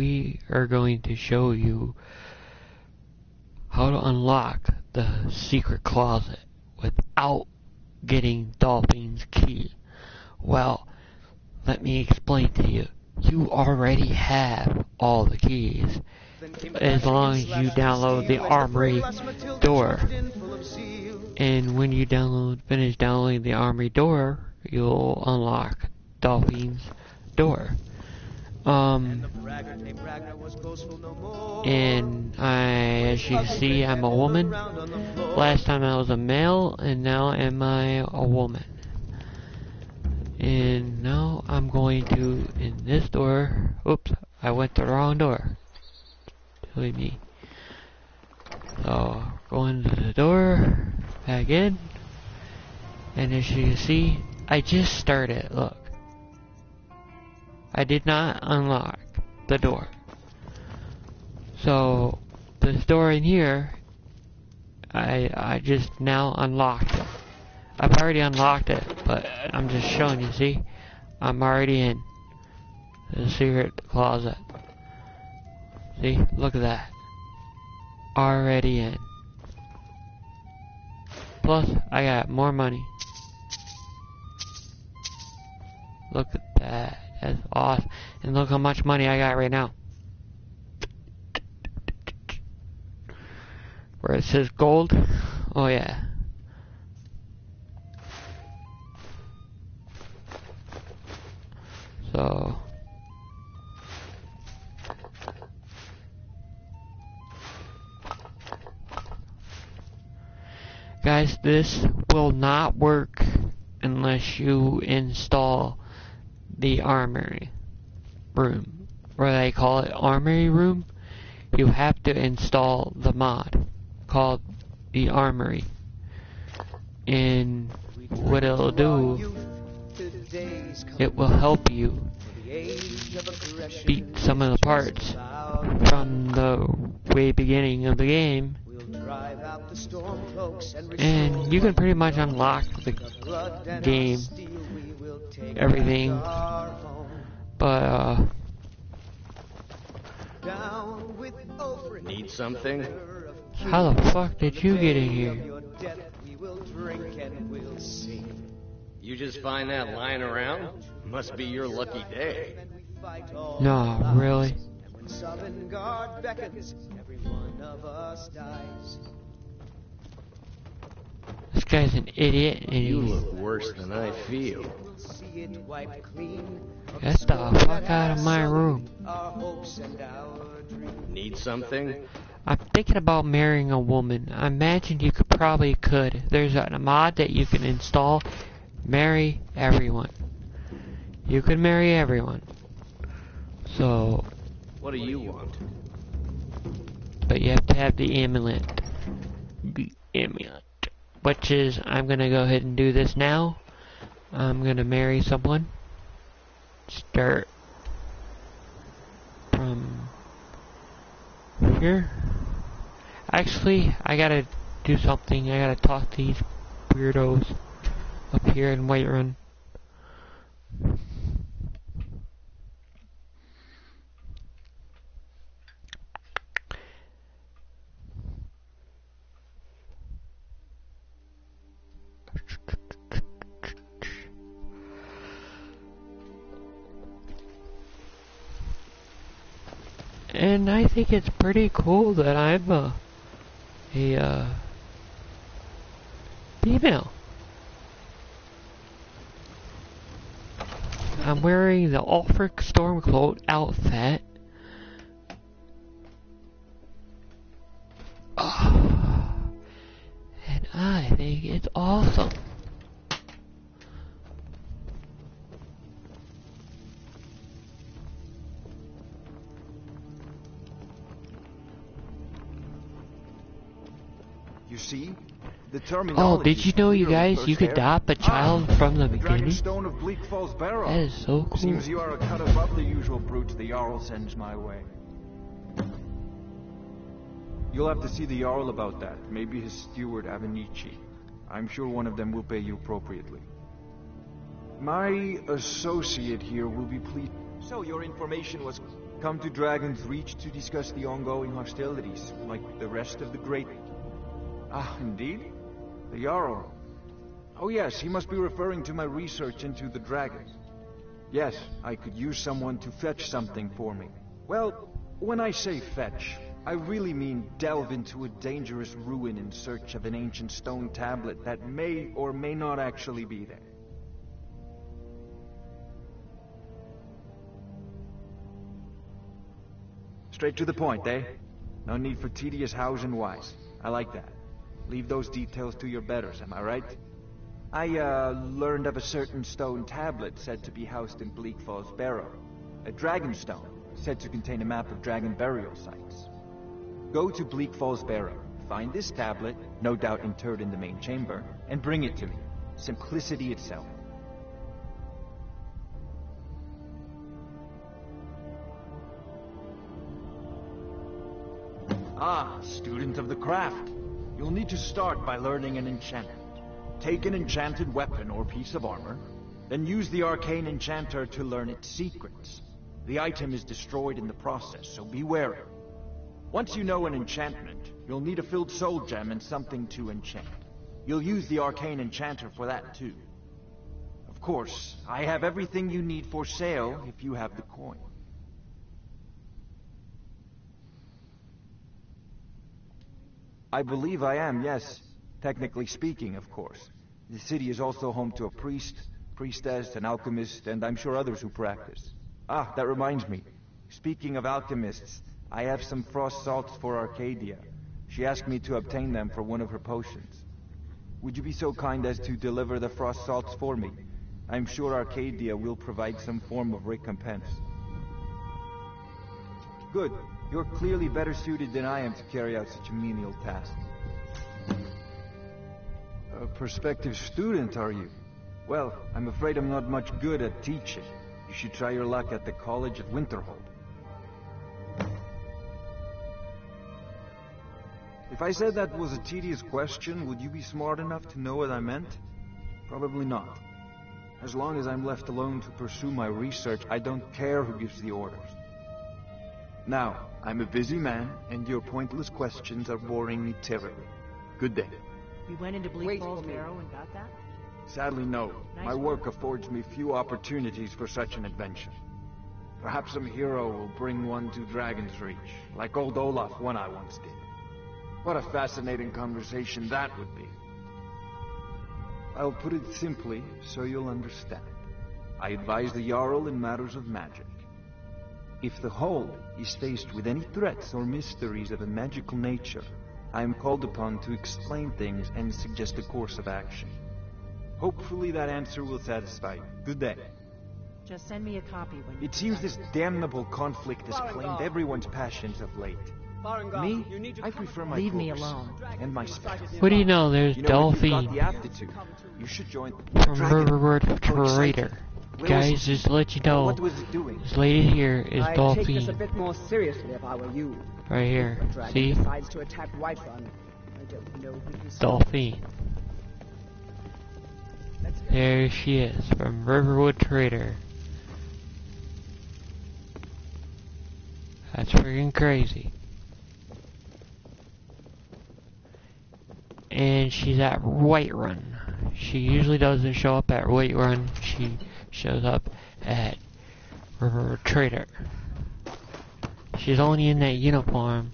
we are going to show you how to unlock the secret closet without getting Dolphin's key. Well, let me explain to you. You already have all the keys, as long as you download the Armory door. And when you finish downloading the Armory door, you'll unlock Dolphin's door. And as you see, I'm a woman. Last time I was a male, and now am I a woman. And now I'm going to, in this door, oops, I went the wrong door. Silly me. So, go into the door, back in, and as you can see, I just started, look. I did not unlock the door. So, this door in here, I just now unlocked it. I've already unlocked it, but I'm just showing you, see? I'm already in the secret closet. See? Look at that. Already in. Plus, I got more money. Look at that. That's awesome. And look how much money I got right now. Where it says gold. Oh yeah. So. Guys, this will not work unless you install the Armory room, or they call it Armory room. You have to install the mod called the Armory, and what it'll do, it will help you beat some of the parts from the way beginning of the game. And you can pretty much unlock the game, everything, but need something? How the fuck did you get in here? You just find that lying around? Must be your lucky day. No, really? This guy's an idiot, and You look worse than I feel. Get the fuck out of my room. Need something? I'm thinking about marrying a woman. I imagine you probably could. There's a mod that you can install. Marry everyone. You can marry everyone. So. What do you want? But you have to have the amulet. The amulet. Which is, I'm gonna go ahead and do this now. I'm gonna marry someone. Start from here. Actually, I gotta do something. I gotta talk to these weirdos up here in Whiterun. And I think it's pretty cool that I'm a female. I'm wearing the Ulfric Stormcloak outfit. Oh, and I think it's awesome. You see? Oh, did you know, you guys, you could adopt a child from the beginning? Stone of Bleak Falls Barrow. That is so cool. Seems you are a cut above the usual brutes the Jarl sends my way. You'll have to see the Jarl about that. Maybe his steward Avenici. I'm sure one of them will pay you appropriately. My associate here will be pleased. So your information was Come to Dragon's Reach to discuss the ongoing hostilities, like the rest of the Great... Ah, indeed? The Jarl. Oh yes, he must be referring to my research into the dragons. Yes, I could use someone to fetch something for me. Well, when I say fetch, I really mean delve into a dangerous ruin in search of an ancient stone tablet that may or may not actually be there. Straight to the point, eh? No need for tedious hows and whys. I like that. Leave those details to your betters, am I right? I, learned of a certain stone tablet said to be housed in Bleak Falls Barrow. A dragon stone, said to contain a map of dragon burial sites. Go to Bleak Falls Barrow, find this tablet, no doubt interred in the main chamber, and bring it to me. Simplicity itself. Ah, student of the craft. You'll need to start by learning an enchantment. Take an enchanted weapon or piece of armor, then use the arcane enchanter to learn its secrets. The item is destroyed in the process, so be wary. Once you know an enchantment, you'll need a filled soul gem and something to enchant. You'll use the arcane enchanter for that too. Of course, I have everything you need for sale if you have the coin. I believe I am, yes. Technically speaking, of course. The city is also home to a priest, priestess, an alchemist, and I'm sure others who practice. Ah, that reminds me. Speaking of alchemists, I have some frost salts for Arcadia. She asked me to obtain them for one of her potions. Would you be so kind as to deliver the frost salts for me? I'm sure Arcadia will provide some form of recompense. Good. You're clearly better suited than I am to carry out such a menial task. A prospective student, are you? Well, I'm afraid I'm not much good at teaching. You should try your luck at the College of Winterhold. If I said that was a tedious question, would you be smart enough to know what I meant? Probably not. As long as I'm left alone to pursue my research, I don't care who gives the orders. Now, I'm a busy man, and your pointless questions are boring me terribly. Good day. You went into Bleak Falls Barrow and got that? Sadly, no. My work affords me few opportunities for such an adventure. Perhaps some hero will bring one to Dragon's Reach, like old Olaf one I once did. What a fascinating conversation that would be. I'll put it simply, so you'll understand. I advise the Jarl in matters of magic. If the Hold is faced with any threats or mysteries of a magical nature, I am called upon to explain things and suggest a course of action. Hopefully that answer will satisfy you. Good day. Just send me a copy when you... It seems this damnable conflict has claimed everyone's passions of late. Me, I prefer my Leave me books alone. and my spells. What do you know? There's You know, if you've got Delphine the aptitude, you should join from Dragon. Riverwood So exciting. Trader. Where Guys, was it? just to let you know, What was it doing? this lady here is I'd take this a Delphine. bit more seriously if I were you. Right here. If a dragon See? decides to attack Whiterun, I don't know who to Delphine. There she is, from Riverwood Trader. That's freaking crazy. And she's at Whiterun. She usually doesn't show up at Whiterun. She shows up at Riverwood Trader. She's only in that uniform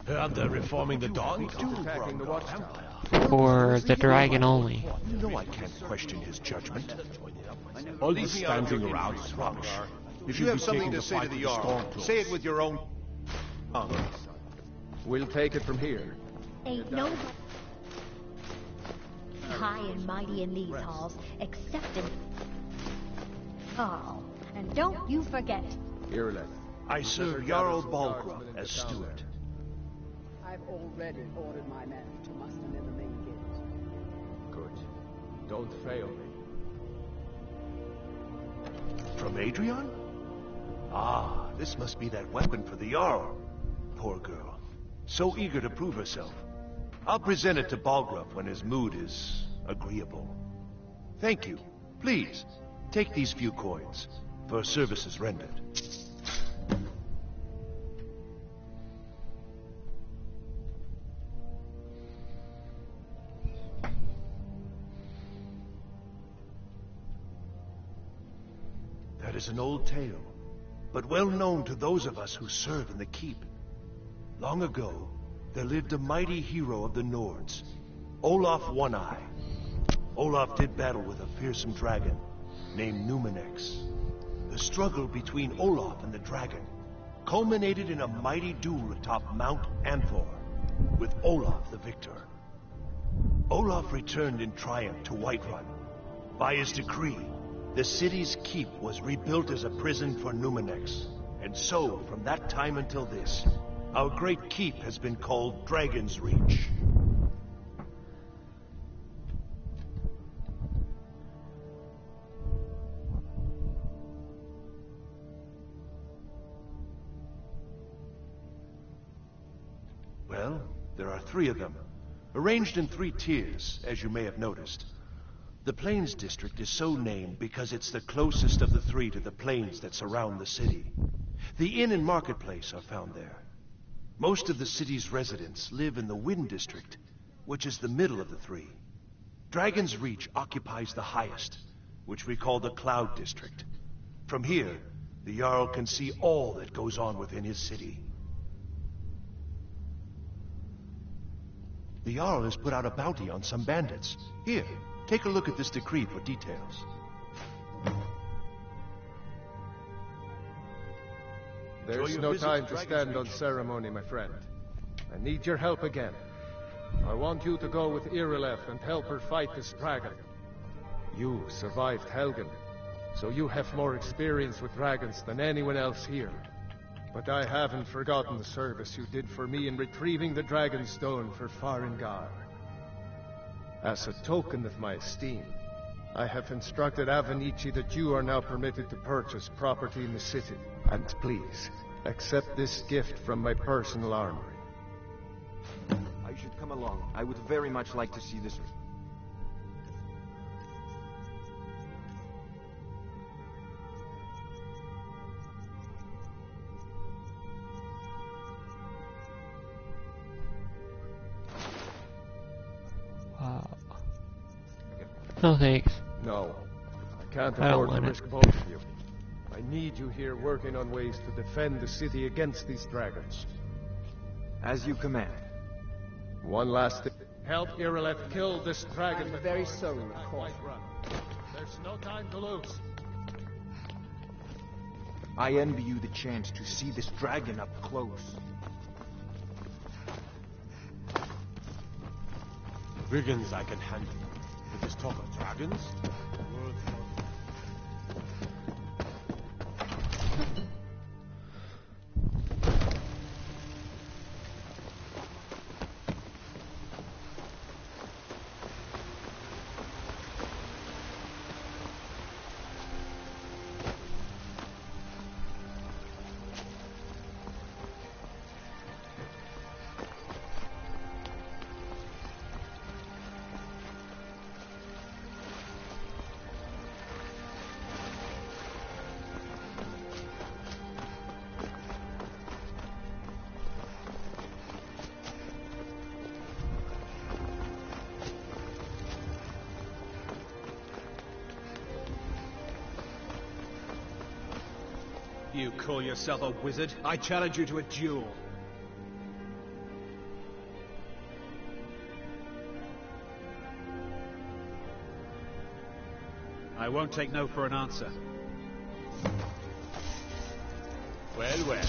Heard they're reforming the dogs? for the dragon only. You know I can't question his judgment. All these standing around is rubbish. If you have something to say to the Jarl, say it with your own tongue. We'll take it from here. Ain't no high and mighty in these halls, except in Carl. And don't you forget. Here, lad. I serve Jarl Balgruuf as steward. I've already ordered my men to muster near the main gate. Good. Don't fail me. From Adrian? Ah, this must be that weapon for the Jarl. Poor girl. So eager to prove herself. I'll present it to Balgruuf when his mood is agreeable. Thank you. Please, take these few coins for services rendered. is an old tale, but well known to those of us who serve in the keep. Long ago, there lived a mighty hero of the Nords, Olaf One-Eye. Olaf did battle with a fearsome dragon named Numenex. The struggle between Olaf and the dragon culminated in a mighty duel atop Mount Anthor, with Olaf the victor. Olaf returned in triumph to Whiterun. By his decree, the city's keep was rebuilt as a prison for Numenex. And so, from that time until this, our great keep has been called Dragon's Reach. Well, there are 3 of them, arranged in 3 tiers, as you may have noticed. The Plains District is so named because it's the closest of the 3 to the plains that surround the city. The inn and marketplace are found there. Most of the city's residents live in the Wind District, which is the middle of the 3. Dragon's Reach occupies the highest, which we call the Cloud District. From here, the Jarl can see all that goes on within his city. The Jarl has put out a bounty on some bandits. Here, take a look at this decree for details. There's no time to stand on ceremony, my friend. I need your help again. I want you to go with Irileth and help her fight this dragon. You survived Helgen, so you have more experience with dragons than anyone else here. But I haven't forgotten the service you did for me in retrieving the Dragonstone for Farengar. As a token of my esteem, I have instructed Avenici that you are now permitted to purchase property in the city. And please, accept this gift from my personal armory. I should come along. I would very much like to see this. No thanks. No, I can't I don't afford to want it. risk both of you. I need you here working on ways to defend the city against these dragons. As you command. One last thing. Help Irileth kill this dragon. I'm very sorry, of course. There's no time to lose. I envy you the chance to see this dragon up close. Brigands I can handle. But this talk of dragons? You call yourself a wizard? I challenge you to a duel. I won't take no for an answer. Well, well.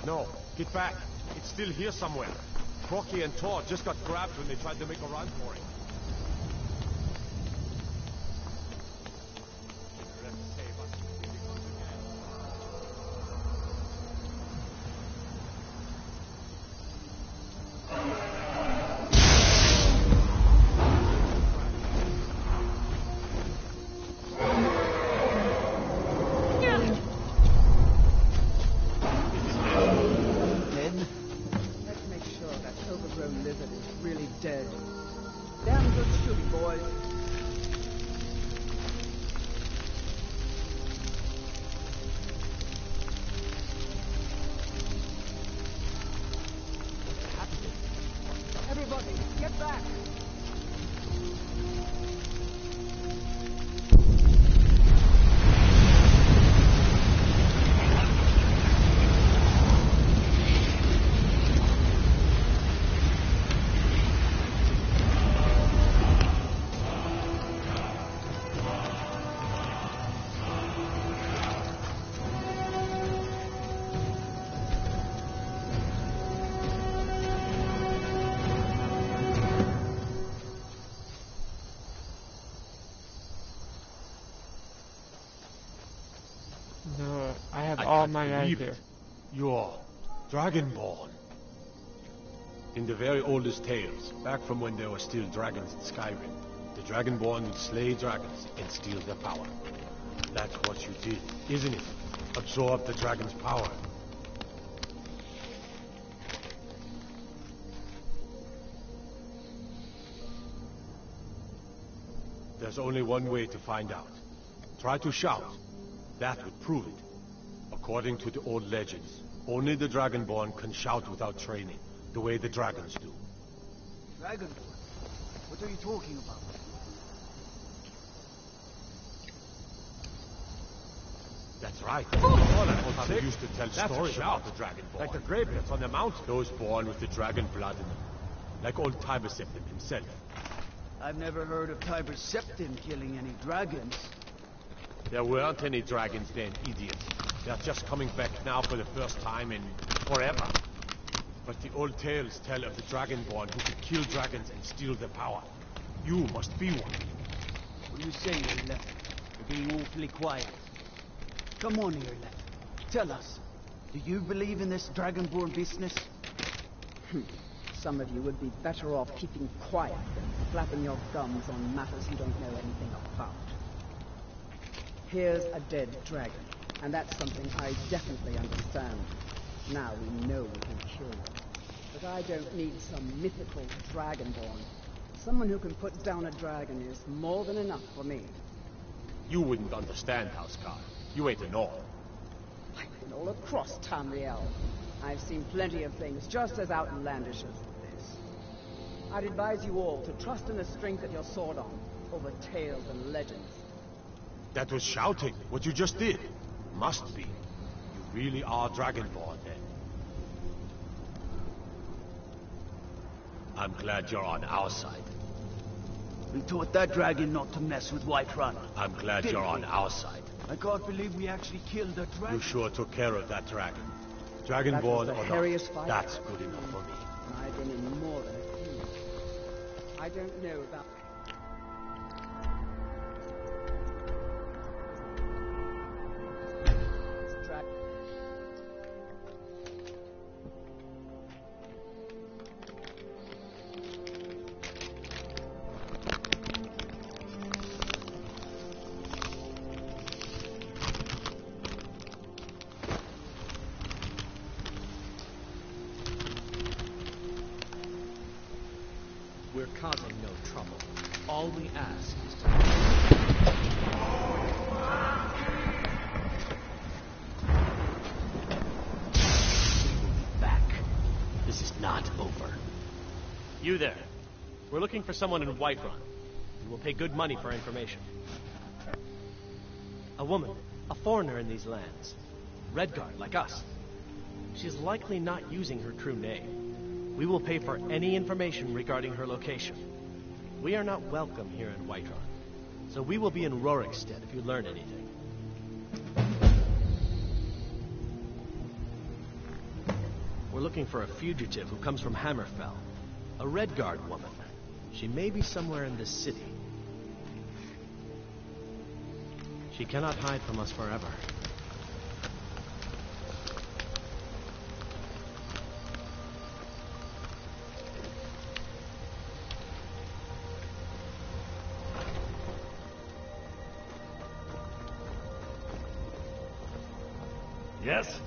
No, get back. It's still here somewhere. Crocky and Tor just got grabbed when they tried to make a run for it. All my life here. You're Dragonborn. In the very oldest tales, back from when there were still dragons in Skyrim, the Dragonborn would slay dragons and steal their power. That's what you did, isn't it? Absorb the dragon's power. There's only one way to find out. Try to shout. That would prove it. According to the old legends, only the Dragonborn can shout without training, the way the dragons do. Dragonborn? What are you talking about? That's right. Oh, that old father used to tell stories about the Dragonborn. Like the graveyards on the mountain. Those born with the dragon blood in them. Like old Tiber Septim himself. I've never heard of Tiber Septim killing any dragons. There weren't any dragons then, idiot. They're just coming back now for the first time in forever. But the old tales tell of the Dragonborn who could kill dragons and steal their power. You must be one. What are you saying, Irleth? You're being awfully quiet. Come on, Irleth. Tell us. Do you believe in this Dragonborn business? Some of you would be better off keeping quiet than flapping your gums on matters you don't know anything about. Here's a dead dragon, and that's something I definitely understand. Now we know we can kill them. But I don't need some mythical dragonborn. Someone who can put down a dragon is more than enough for me. You wouldn't understand, Houseguard. You ain't a North. I've been all across Tamriel. I've seen plenty of things just as outlandish as this. I'd advise you all to trust in the strength of your sword arm over tales and legends. That was shouting, what you just did. Must be. You really are Dragonborn, then. I'm glad you're on our side. We taught that dragon not to mess with Whiterun. I'm glad you're on our side. I can't believe we actually killed a dragon. You sure took care of that dragon. Dragonborn or not, that's good enough for me. I've been in more than a few. I don't know about... We're causing no trouble. All we ask is to... We will be back. This is not over. You there. We're looking for someone in Whiterun. We will pay good money for information. A woman. A foreigner in these lands. Redguard, like us. She's likely not using her true name. We will pay for any information regarding her location. We are not welcome here in Whiterun, so we will be in Rorikstead if you learn anything. We're looking for a fugitive who comes from Hammerfell. A Redguard woman. She may be somewhere in this city. She cannot hide from us forever. Yes?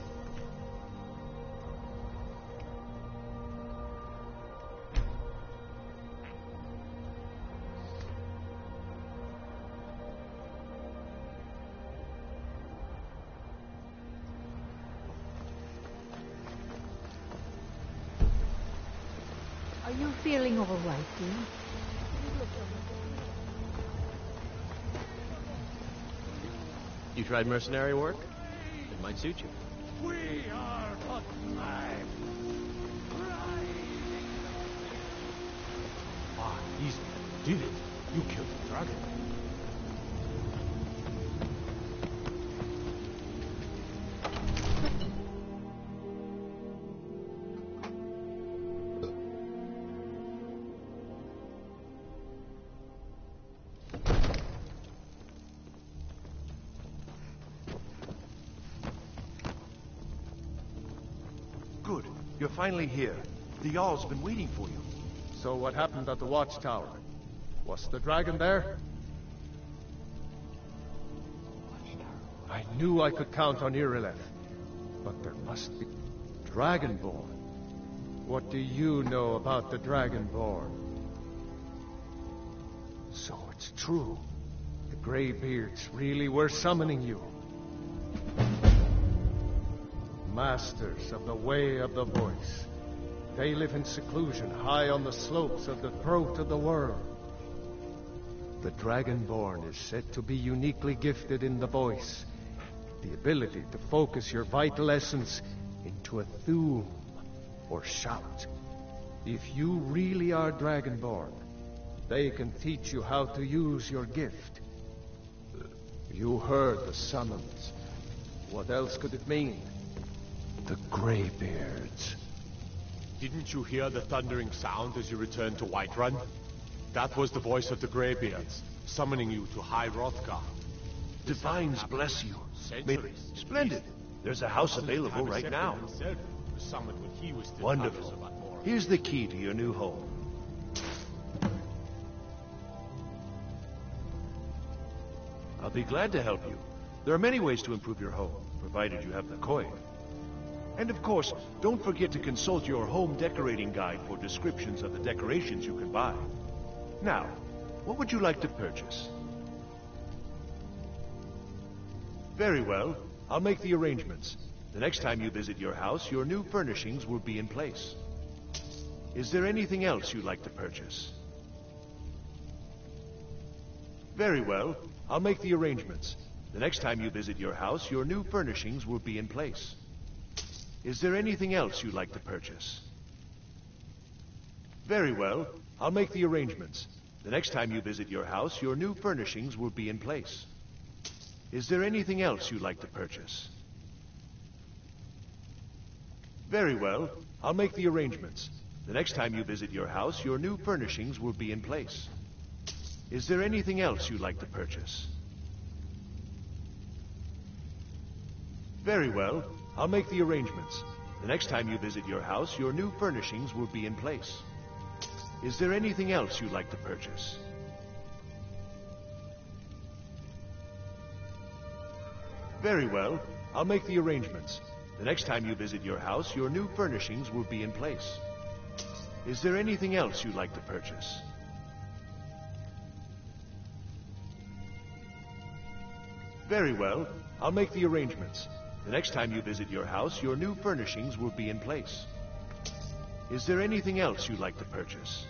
Are you feeling all right, dear? You tried mercenary work? It might suit you. We are but life. Ah, easy. You did it. You killed the dragon. Good. You're finally here. The Jarl's been waiting for you. So what happened at the watchtower? Was the dragon there? I knew I could count on Irileth, but there must be Dragonborn. What do you know about the Dragonborn? So it's true. The Greybeards really were summoning you. Masters of the Way of the Voice. They live in seclusion high on the slopes of the throat of the world. The Dragonborn is said to be uniquely gifted in the voice. The ability to focus your vital essence into a thum or shout. If you really are Dragonborn, they can teach you how to use your gift. You heard the summons. What else could it mean? The Greybeards. Didn't you hear the thundering sound as you returned to Whiterun? That was the voice of the Greybeards, summoning you to High Hrothgar. Divines bless you. Centuries. Splendid. There's a house available right now. Wonderful. Here's the key to your new home. I'll be glad to help you. There are many ways to improve your home, provided you have the coin. And of course, don't forget to consult your home decorating guide for descriptions of the decorations you can buy. Now, what would you like to purchase? Very well. I'll make the arrangements. The next time you visit your house, your new furnishings will be in place. Is there anything else you'd like to purchase? Very well. I'll make the arrangements. The next time you visit your house, your new furnishings will be in place. Is there anything else you'd like to purchase? Very well. I'll make the arrangements. The next time you visit your house, your new furnishings will be in place. Is there anything else you'd like to purchase? Very well. I'll make the arrangements. The next time you visit your house, your new furnishings will be in place. Is there anything else you'd like to purchase? Very well. I'll make the arrangements. The next time you visit your house, your new furnishings will be in place. Is there anything else you'd like to purchase? Very well. I'll make the arrangements. The next time you visit your house, your new furnishings will be in place. Is there anything else you'd like to purchase? Very well. I'll make the arrangements. The next time you visit your house, your new furnishings will be in place. Is there anything else you'd like to purchase?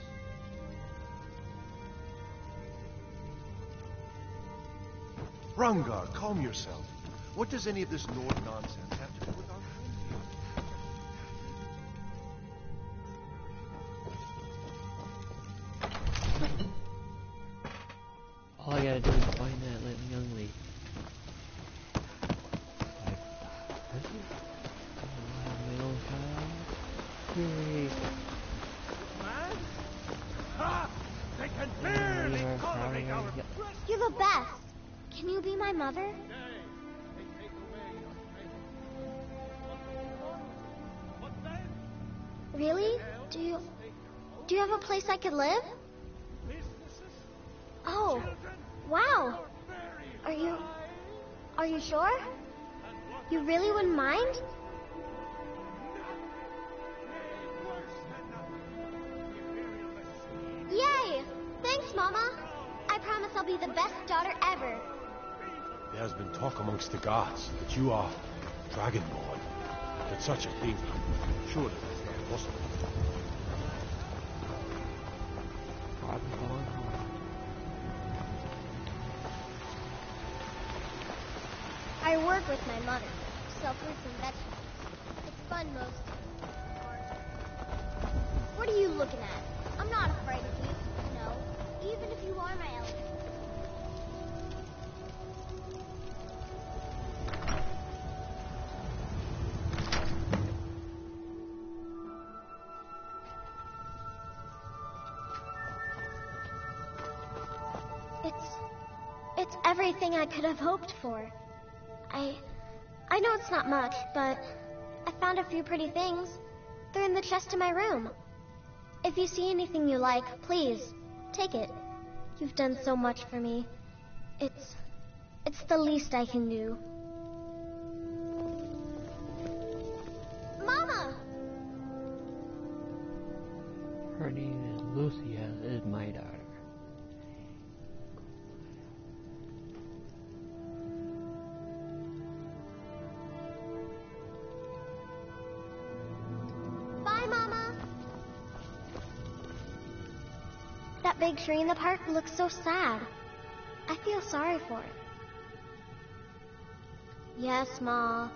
Rungar, calm yourself. What does any of this Nord nonsense have to do with our friend? All I gotta do is find that little young lady. My own child. best. Can you be my mother? Really? Do you have a place I could live? Oh, wow. Are you sure? You really wouldn't mind? Yay! Thanks, Mama. I promise I'll be the best daughter ever. There has been talk amongst the gods that you are Dragonborn. That such a thing, surely that's not possible. I work with my mother, sell fruits and vegetables. It's fun most days. What are you looking at? I'm not afraid of you, no, even if you are my elder. It's everything I could have hoped for. I know it's not much, but I found a few pretty things. They're in the chest in my room. If you see anything you like, please, take it. You've done so much for me. It's the least I can do. Mama! Her name is Lucia, is my daughter. That big tree in the park looks so sad. I feel sorry for it. Yes, Ma.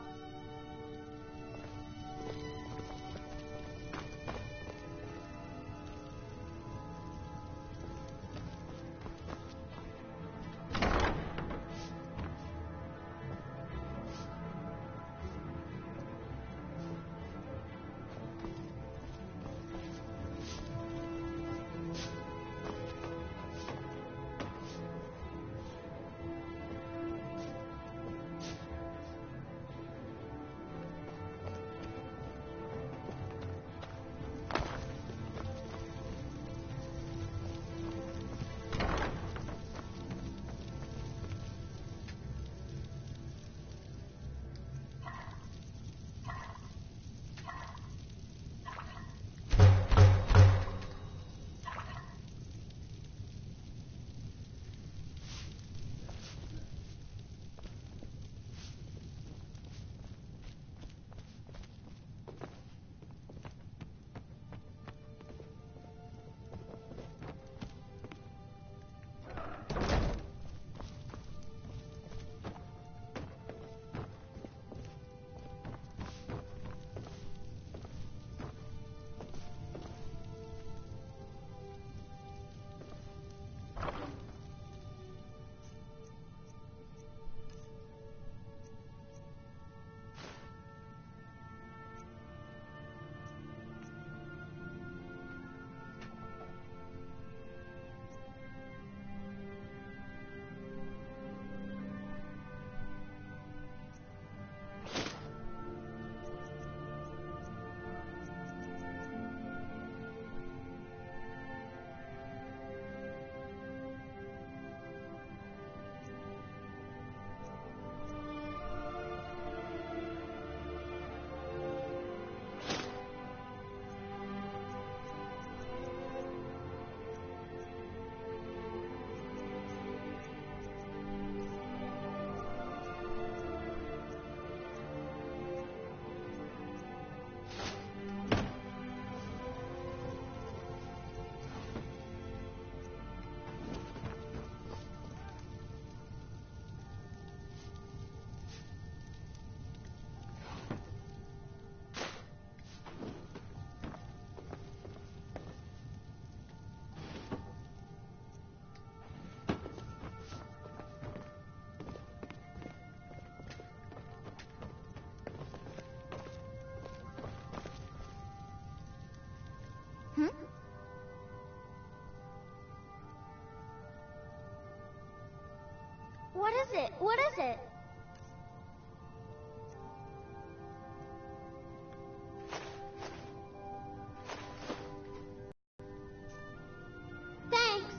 What is it? What is it? Thanks.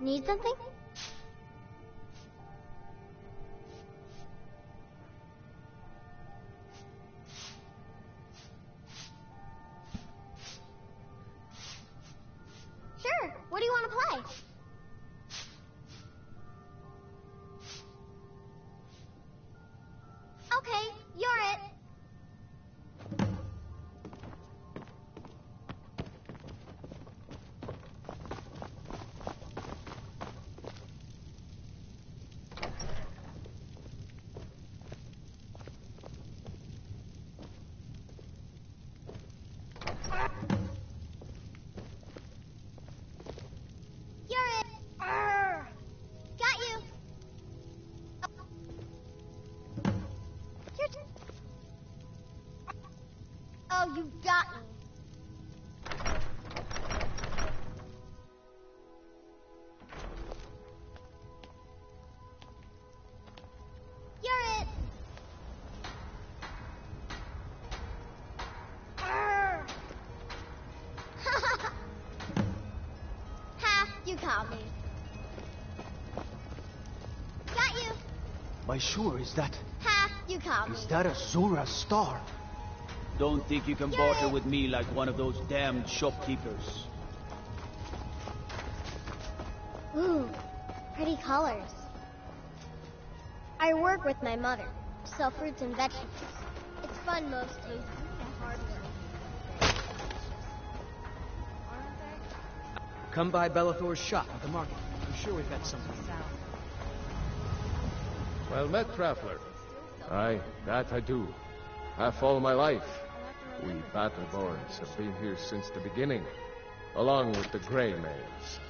Need something? Sure. What do you want to play? Okay, you're it. Oh, you got me. You're it. Ha, you caught me. Got you. Why, sure, is that... Ha, you caught me. Is that a Zora star? Don't think you can barter with me like one of those damned shopkeepers. Ooh, pretty colors. I work with my mother, sell fruits and vegetables. It's fun most days. Come by Bellathor's shop at the market. I'm sure we've got something. Well met, traveler. Aye, that I do. Half all my life. We Battleborns have been here since the beginning, along with the Grey Males.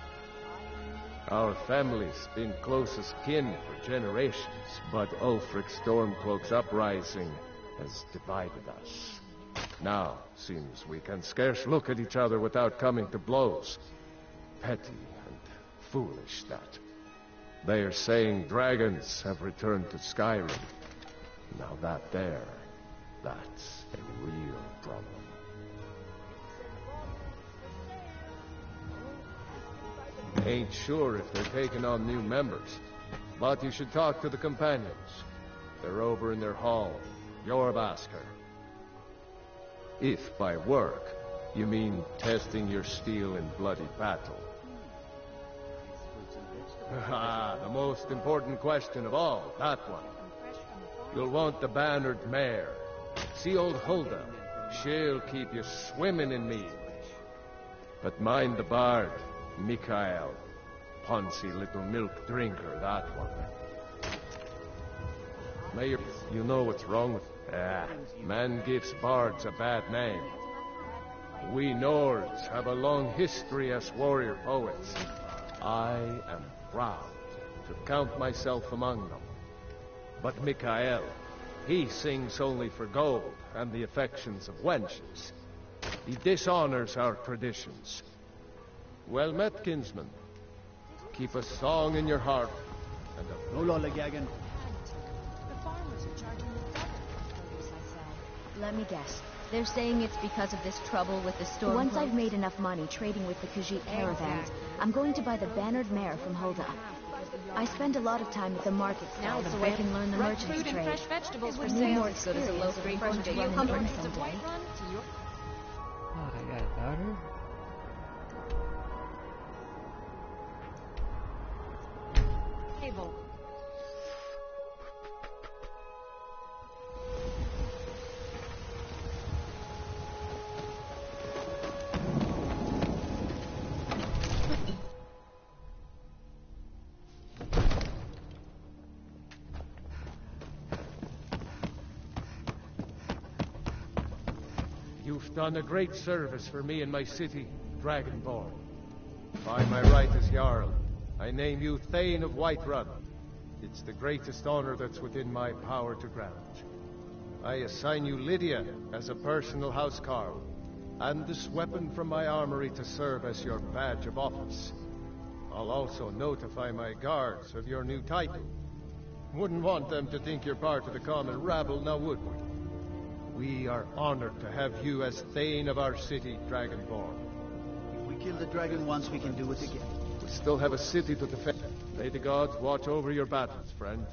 Our family's been closest kin for generations, but Ulfric's Stormcloak's uprising has divided us. Now, seems we can scarce look at each other without coming to blows. Petty and foolish, that. They are saying dragons have returned to Skyrim. Now that's a real problem. Ain't sure if they're taking on new members, but you should talk to the companions. They're over in their hall, Jorbasker. If by work, you mean testing your steel in bloody battle, Ah, the most important question of all, that one. You'll want the bannered mare. See old Hulda? She'll keep you swimming in mead. But mind the bard, Mikhail. Poncy little milk drinker, that one. Mayor, you know what's wrong with... man gives bards a bad name. We Nords have a long history as warrior poets. I am proud to count myself among them. But Mikhail, he sings only for gold and the affections of wenches. He dishonors our traditions. Well met, kinsman. Keep a song in your heart and a... No lollygagging. Let me guess. They're saying it's because of this trouble with the store. Once I've made enough money trading with the Khajiit caravans, I'm going to buy the bannered mare from Hulda. I spend a lot of time at the market stall so I can learn the merchant's trade. Fresh vegetables It for would be sale. more as good as a low-grade one to run and earn someday. Oh, I got a daughter? Table. You've done a great service for me and my city, Dragonborn. By my right as Jarl, I name you Thane of Whiterun. It's the greatest honor that's within my power to grant. I assign you Lydia as a personal housecarl, and this weapon from my armory to serve as your badge of office. I'll also notify my guards of your new title. Wouldn't want them to think you're part of the common rabble, now would we? We are honored to have you as Thane of our city, Dragonborn. If we kill the dragon once, we can do it again. We still have a city to defend. May the gods watch over your battles, friend.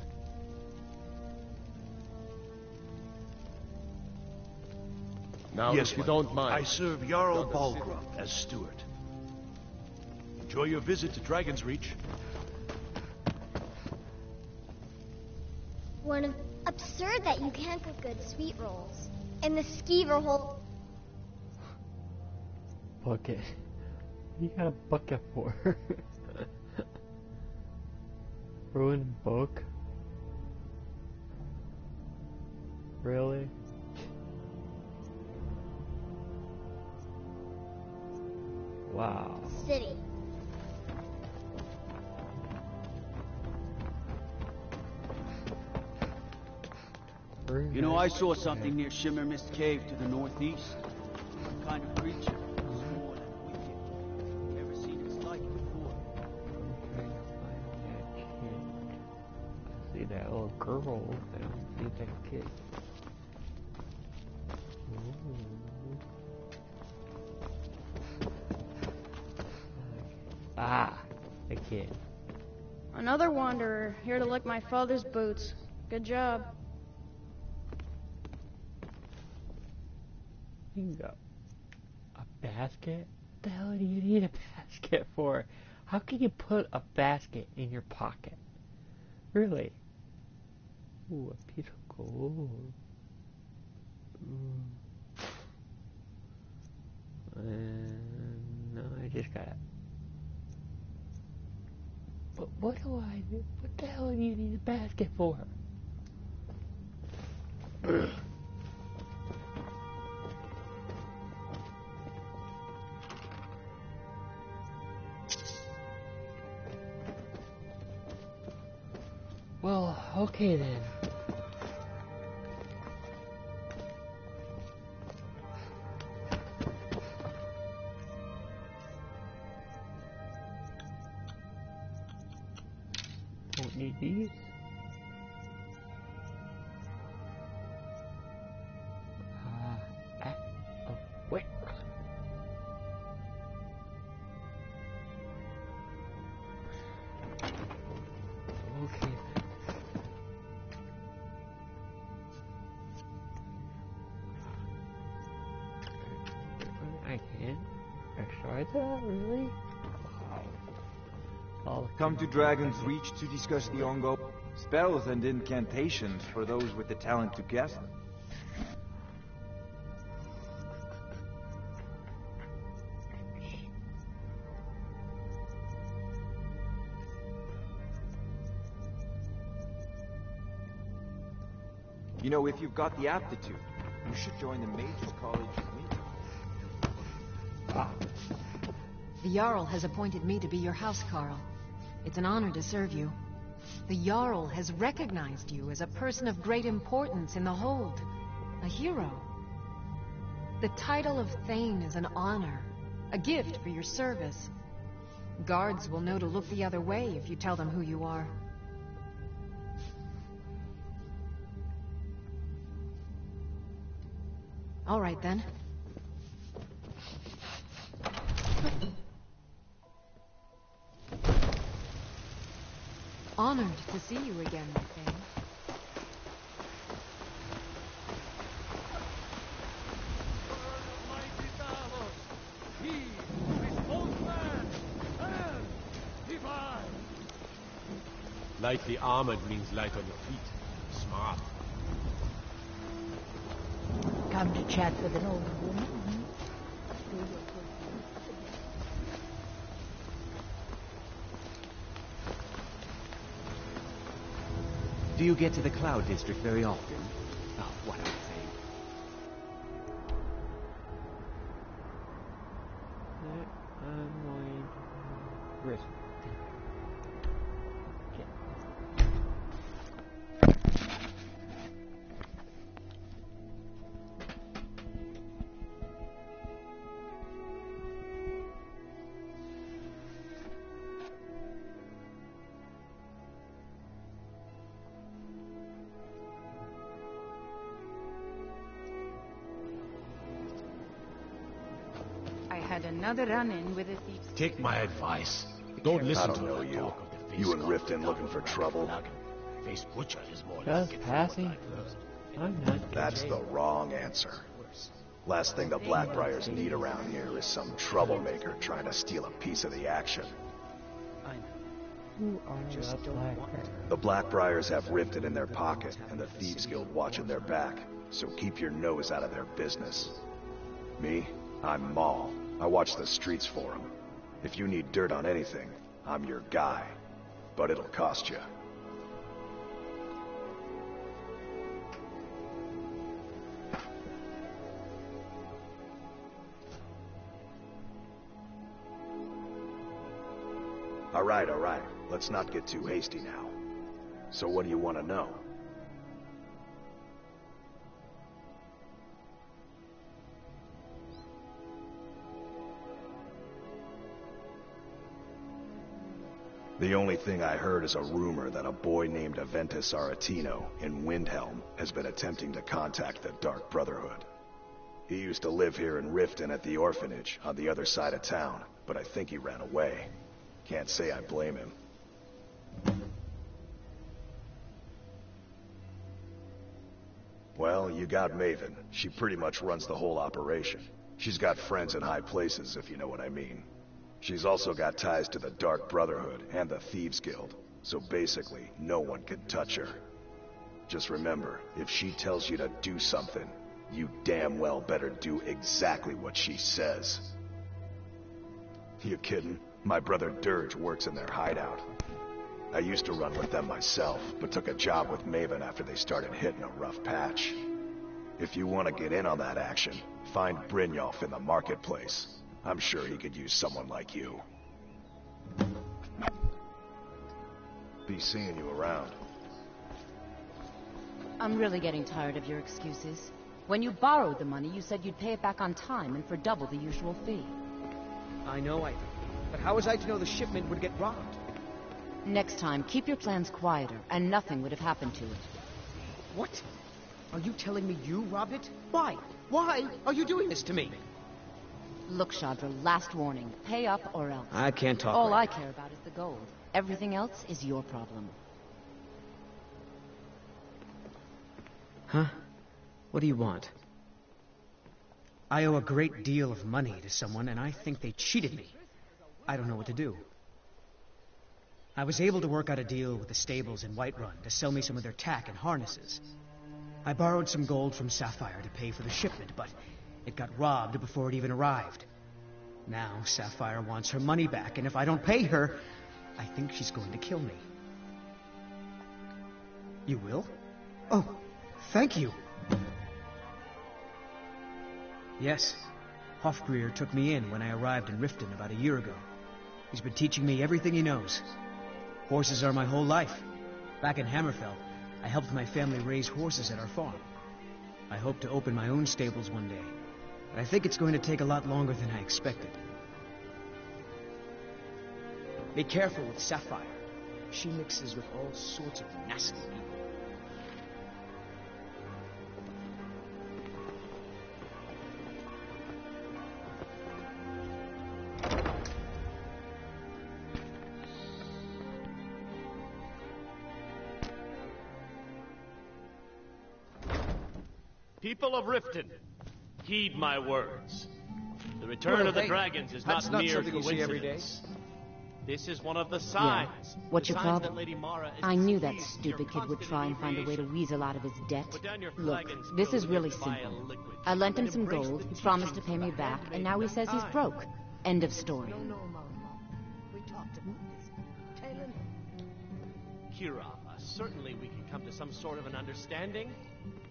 Now, Yes, if you don't mind... I serve Jarl Balgruuf as steward. Enjoy your visit to Dragon's Reach. Warren, absurd that you can't cook good sweet rolls. And the skeever hole. Bucket. You got a bucket for? Ruined book? Really? Wow. City. You know, I saw something near Shimmer Mist Cave to the northeast. Some kind of creature. Small and wicked. Never seen its like before. I see that little girl. I don't see that kid. Ah, the kid. Another wanderer, here to lick my father's boots. Good job. You got a basket? What the hell do you need a basket for? How can you put a basket in your pocket? Really? Ooh, a piece of gold. No, I just got it. But what do I do? What the hell do you need a basket for? Well, okay then. Don't need these. Oh, wait. Okay. I can. I tried that, really? Wow. Come to Dragon's Reach to discuss the ongoing spells and incantations for those with the talent to cast them. You know, if you've got the aptitude, you should join the Mages College in Winter. The Jarl has appointed me to be your housecarl. It's an honor to serve you. The Jarl has recognized you as a person of great importance in the Hold. A hero. The title of Thane is an honor. A gift for your service. Guards will know to look the other way if you tell them who you are. All right, then. Honored to see you again, my Thane. Lightly armored means light on your feet. Smart. Come to chat with an old woman? Do you get to the Cloud District very often? Oh, what a thing. I'm going to risk. Had another run-in with a thief. Take my advice. Don't listen to know you. You and Riften looking for trouble? Face butcher is more just like passing. I'm not. That's the wrong answer. Last thing the Blackbriars need around here is some troublemaker trying to steal a piece of the action. Who are the Blackbriars? The Blackbriars have Riften in their pocket and the Thieves Guild watching their back, so keep your nose out of their business. Me? I'm Maul. I watch the streets for them. If you need dirt on anything, I'm your guy. But it'll cost you. All right. Let's not get too hasty now. So what do you want to know? The only thing I heard is a rumor that a boy named Aventus Aretino in Windhelm has been attempting to contact the Dark Brotherhood. He used to live here in Riften at the orphanage on the other side of town, but I think he ran away. Can't say I blame him. Well, you got Maven. She pretty much runs the whole operation. She's got friends in high places, if you know what I mean. She's also got ties to the Dark Brotherhood and the Thieves Guild, so basically, no one can touch her. Just remember, if she tells you to do something, you damn well better do exactly what she says. You kidding? My brother Dirge works in their hideout. I used to run with them myself, but took a job with Maven after they started hitting a rough patch. If you want to get in on that action, find Brynjolf in the marketplace. I'm sure he could use someone like you. Be seeing you around. I'm really getting tired of your excuses. When you borrowed the money, you said you'd pay it back on time and for double the usual fee. I know, but how was I to know the shipment would get robbed? Next time, keep your plans quieter, and nothing would have happened to it. What? Are you telling me you robbed it? Why? Why are you doing this to me? Look, Shadra, last warning. Pay up or else. I can't talk. All I care about is the gold. Everything else is your problem. Huh? What do you want? I owe a great deal of money to someone, and I think they cheated me. I don't know what to do. I was able to work out a deal with the stables in Whiterun to sell me some of their tack and harnesses. I borrowed some gold from Sapphire to pay for the shipment, but it got robbed before it even arrived. Now Sapphire wants her money back, and if I don't pay her, I think she's going to kill me. You will? Oh, thank you. Yes, Hofgrir took me in when I arrived in Riften about a year ago. He's been teaching me everything he knows. Horses are my whole life. Back in Hammerfell, I helped my family raise horses at our farm. I hope to open my own stables one day, but I think it's going to take a lot longer than I expected. Be careful with Sapphire. She mixes with all sorts of nasty people. People of Riften, heed my words. The return of the dragons is not mere coincidence. This is one of the signs. Yeah. What's your problem? I knew that stupid kid would try and find a way to weasel out of his debt. Look, this is really simple. I lent him some gold, he promised to pay me back, and now he says he's broke. End of story. We talked about this. Talon? Kira, certainly we can come to some sort of an understanding.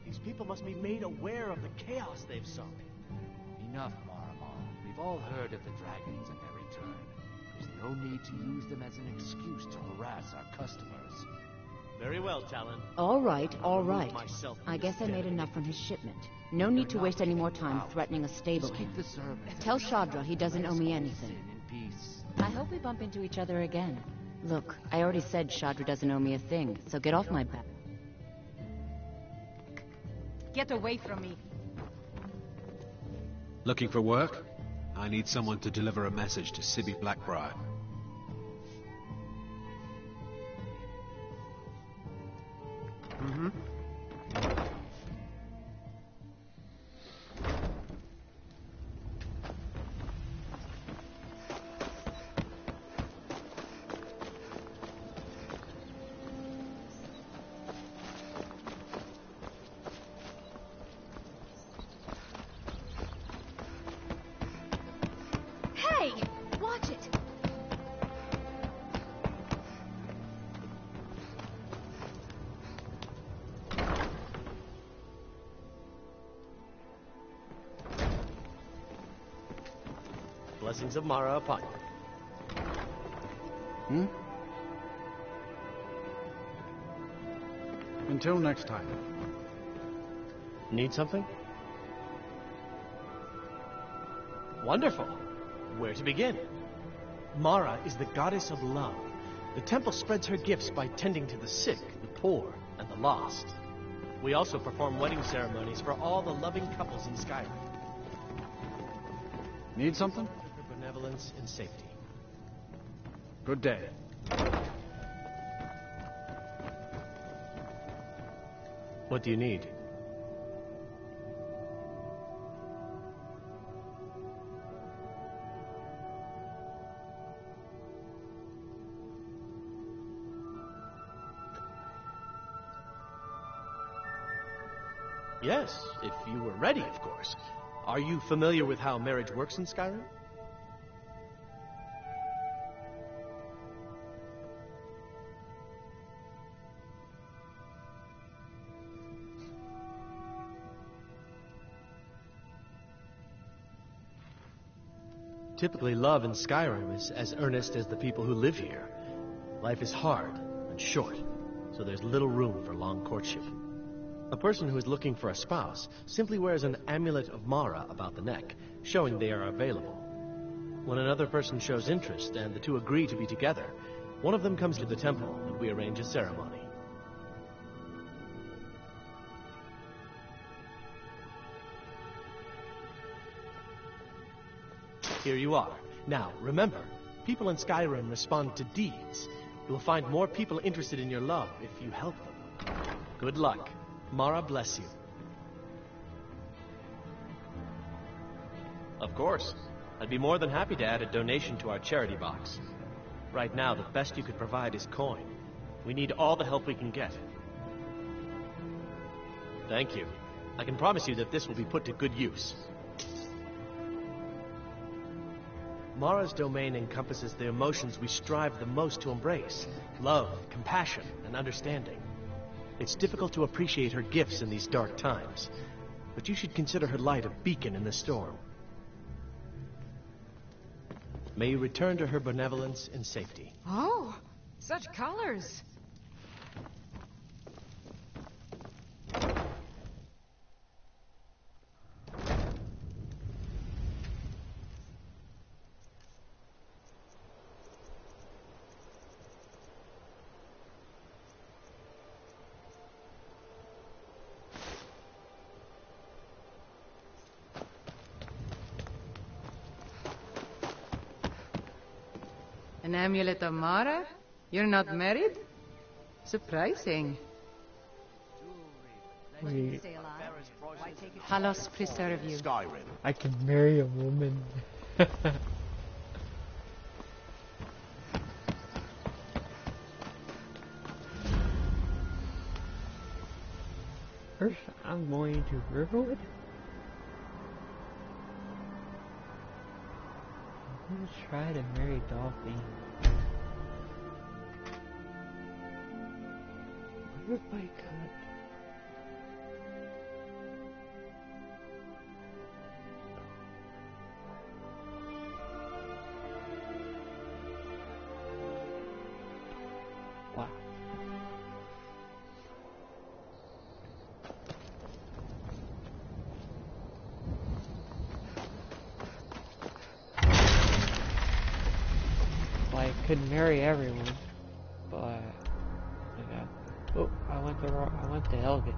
These people must be made aware of the chaos they've sown. Enough, Marmal. We've all heard of the dragons and their return. There's no need to use them as an excuse to harass our customers. Very well, Talon. All right, all right. I guess I made enough from his shipment. No need to waste any more time threatening a stable hand. Tell Shadra he doesn't owe me anything. I hope we bump into each other again. Look, I already said Shadra doesn't owe me a thing, so get off my back. Get away from me. Looking for work? I need someone to deliver a message to Sibby Blackbriar. Mm-hmm. Hey! Watch it! Blessings of Mara upon you. Until next time. Need something? Wonderful. Where to begin? Mara is the goddess of love. The temple spreads her gifts by tending to the sick, the poor, and the lost. We also perform wedding ceremonies for all the loving couples in Skyrim. Need something? For benevolence and safety. Good day. What do you need? Yes, if you were ready, of course. Are you familiar with how marriage works in Skyrim? Typically, love in Skyrim is as earnest as the people who live here. Life is hard and short, so there's little room for long courtship. A person who is looking for a spouse simply wears an amulet of Mara about the neck, showing they are available. When another person shows interest and the two agree to be together, one of them comes to the temple and we arrange a ceremony. Here you are. Now, remember, people in Skyrim respond to deeds. You'll find more people interested in your love if you help them. Good luck. Mara bless you. Of course. I'd be more than happy to add a donation to our charity box. Right now, the best you could provide is coin. We need all the help we can get. Thank you. I can promise you that this will be put to good use. Mara's domain encompasses the emotions we strive the most to embrace. Love, compassion, and understanding. It's difficult to appreciate her gifts in these dark times, but you should consider her light a beacon in the storm. May you return to her benevolence in safety. Oh, such colors. An amulet of Mara? You're not married? Surprising. Wait. Halos preserve you. Skyrim. I can marry a woman. First, I'm going to Riverwood. I'm gonna try to marry Dolphin. What if I could? Wow. I could marry everyone, but yeah. Oh, I went to Helget.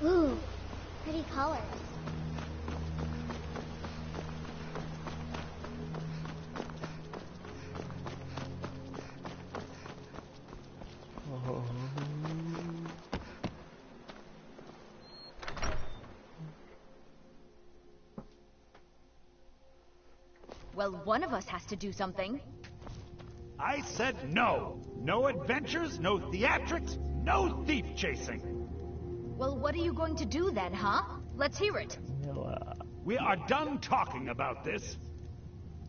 Ooh, pretty colors. Oh. Well, one of us has to do something. I said no. No adventures, no theatrics, no thief chasing. Well, what are you going to do then, huh? Let's hear it. We are done talking about this.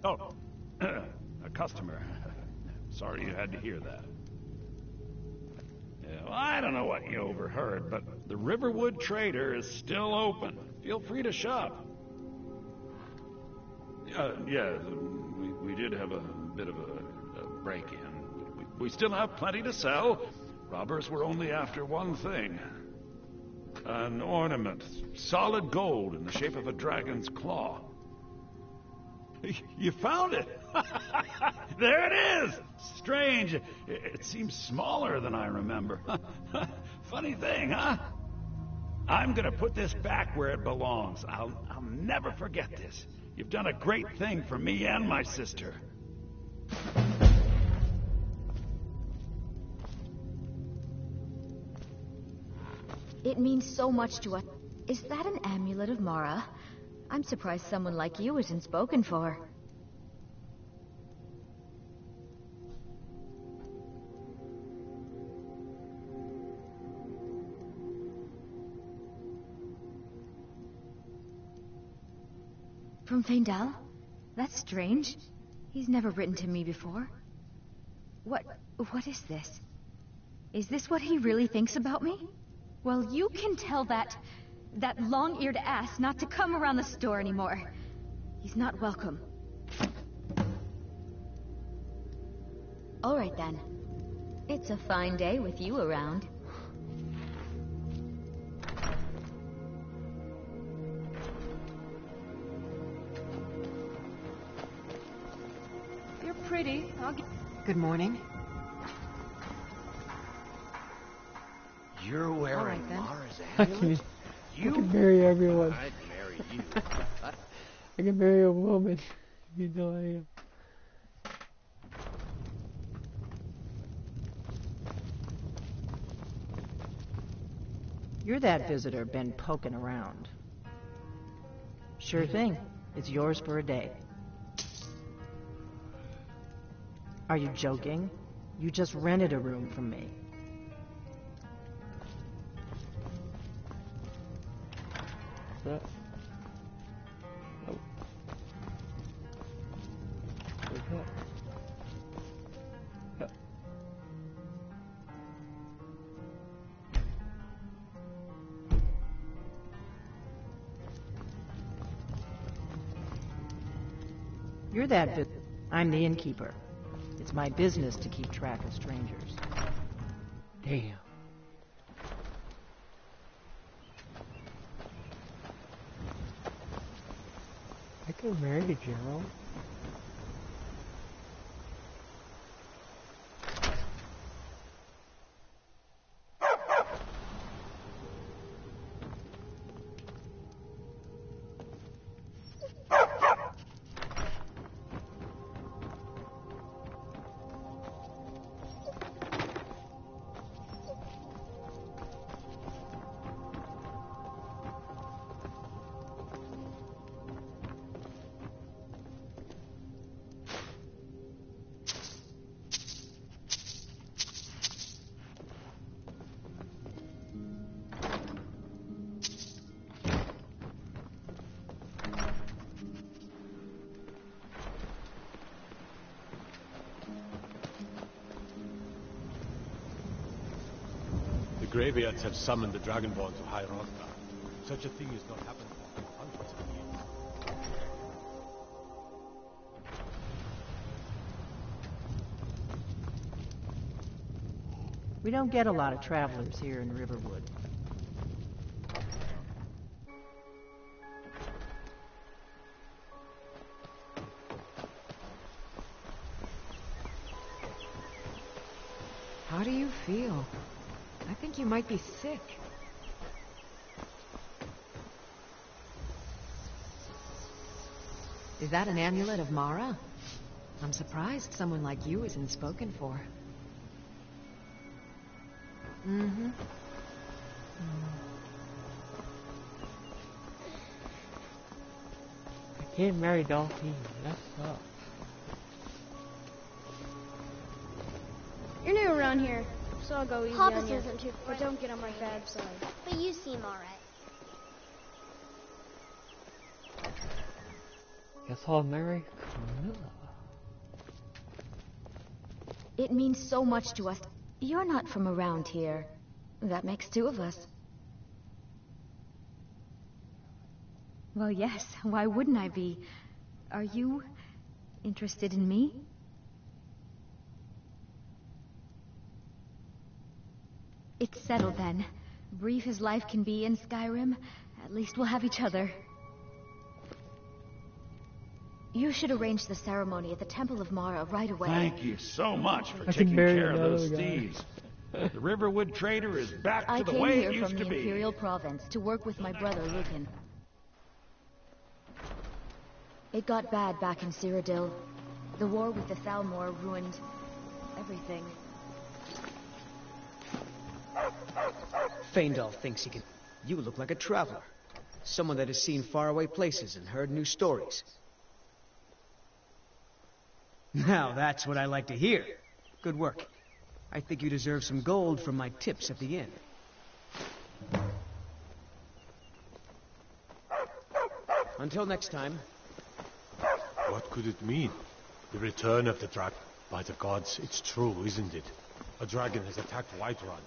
Oh, a customer. Sorry you had to hear that. Yeah, well, I don't know what you overheard, but the Riverwood Trader is still open. Feel free to shop. Yeah, we did have a bit of a break-in. We still have plenty to sell. Robbers were only after one thing. An ornament, solid gold in the shape of a dragon's claw. You found it! There it is! Strange. It seems smaller than I remember. Funny thing, huh? I'm gonna put this back where it belongs. I'll never forget this. You've done a great thing for me and my sister. It means so much to us. Is that an amulet of Mara? I'm surprised someone like you isn't spoken for. From Feindel? That's strange. He's never written to me before. What is this? Is this what he really thinks about me? Well, you can tell that long-eared ass not to come around the store anymore. He's not welcome. All right then. It's a fine day with you around. Good morning. You're wearing right, then. Mara's I amulet? can marry everyone. I'd marry you. I can marry a woman. You know I am. You're that visitor been poking around. Sure thing. It's yours for a day. Are you joking? You just rented a room from me. What's that? Oh. What's that? Yeah. You're that I'm the innkeeper. It's my business to keep track of strangers. Damn. I can marry Gerald. The Greybeards have summoned the Dragonborn to High Hrothgar. Such a thing has not happened for hundreds of years. We don't get a lot of travelers here in Riverwood. How do you feel? I think you might be sick. Is that an amulet of Mara? I'm surprised someone like you isn't spoken for. Mm-hmm. I can't marry Dolphine. That sucks. You're new around here, so I'll go easy Hoppus on you. isn't too But friendly. don't get on my bad side. But you seem alright. Guess I'll marry Camilla. It means so much to us. You're not from around here. That makes two of us. Well, yes. Why wouldn't I be? Are you interested in me? It's settled then. Brief as life can be in Skyrim, at least we'll have each other. You should arrange the ceremony at the Temple of Mara right away. Thank you so much for I can taking marry care of those another guy. thieves. The Riverwood Trader is back I to the came way here it used from to the be. Imperial Province to work with my brother Lucan. It got bad back in Cyrodiil. The war with the Thalmor ruined everything. Feindal thinks he can... You look like a traveler. Someone that has seen faraway places and heard new stories. Now that's what I like to hear. Good work. I think you deserve some gold from my tips at the inn. Until next time. What could it mean? The return of the dragon. By the gods, it's true, isn't it? A dragon has attacked Whiterun.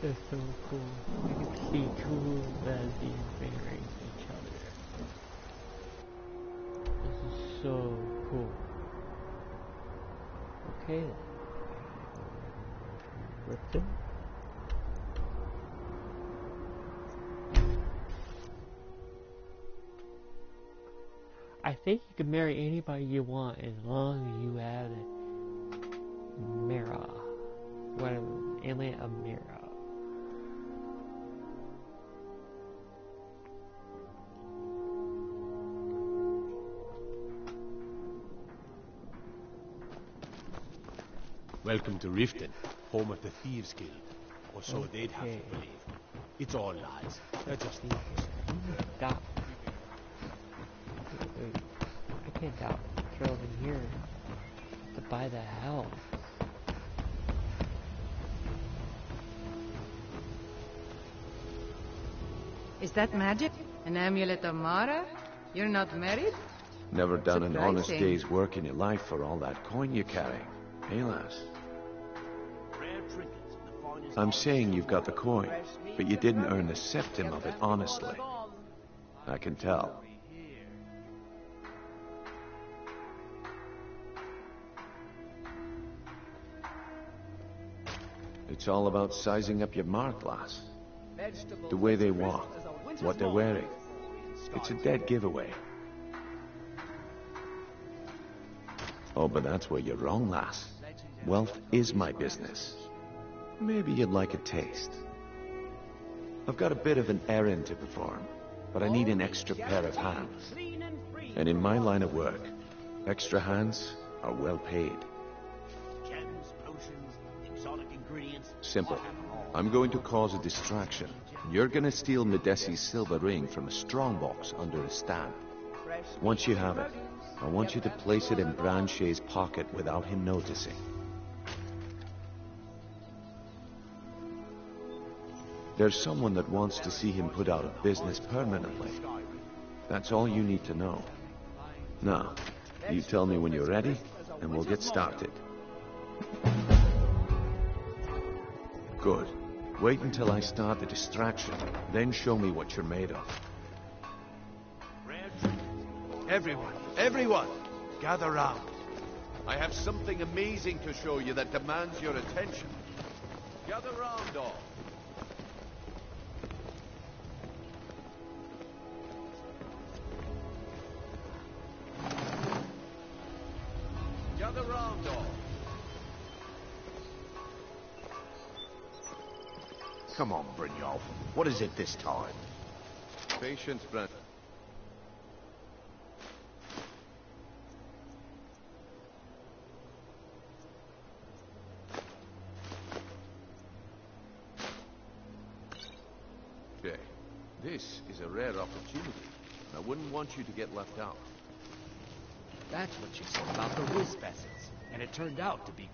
It's so cool. You can see two lesbians marrying each other. This is so cool. Okay then. Rip them. I think you can marry anybody you want as long as you have Mira. Whatever. Amulet of Mira. Welcome to Riften, home of the Thieves Guild. Or so they'd have to believe. It's all lies. They're just Stop. I can't doubt throw in here to buy the house. Is that magic? An amulet of Mara? You're not married? Never done an honest Surprising. day's work in your life for all that coin you're carrying. Hey, lass. I'm saying you've got the coin, but you didn't earn the septim of it honestly. I can tell. It's all about sizing up your mark, lass. The way they walk, what they're wearing. It's a dead giveaway. Oh, but that's where you're wrong, lass. Wealth is my business. Maybe you'd like a taste. I've got a bit of an errand to perform, but I need an extra pair of hands. And in my line of work, extra hands are well paid. Gems, potions, exotic ingredients. Simple. I'm going to cause a distraction. You're gonna steal Medesi's silver ring from a strongbox under a stand. Once you have it, I want you to place it in Branche's pocket without him noticing. There's someone that wants to see him put out of business permanently. That's all you need to know. Now, you tell me when you're ready, and we'll get started. Good. Wait until I start the distraction, then show me what you're made of. Everyone, gather round. I have something amazing to show you that demands your attention. Gather round, all. Gather round, all. Come on, Brynjolf. What is it this time? Patience, Brent. Okay. This is a rare opportunity. I wouldn't want you to get left out. That's what she said about the whiz-basses, and it turned out to be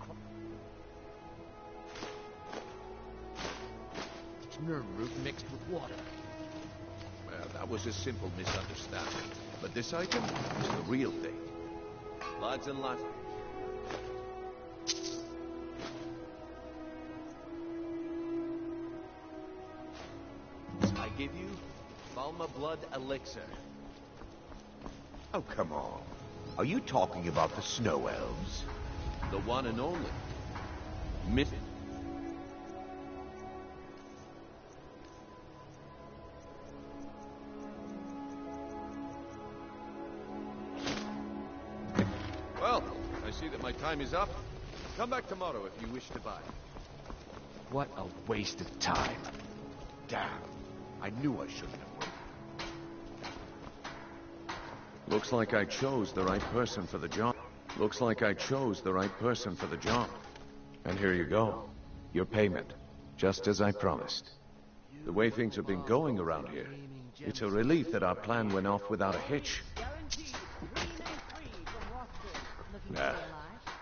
nerve root mixed with water. Well, that was a simple misunderstanding. But this item is the real thing. Lads and lasses. I give you Balma Blood Elixir. Oh, come on. Are you talking about the Snow Elves? The one and only. Myth. Well, I see that my time is up. Come back tomorrow if you wish to buy. What a waste of time. Damn. I knew I shouldn't have waited. Looks like I chose the right person for the job. Looks like I chose the right person for the job. And here you go. Your payment. Just as I promised. The way things have been going around here, it's a relief that our plan went off without a hitch. Nah.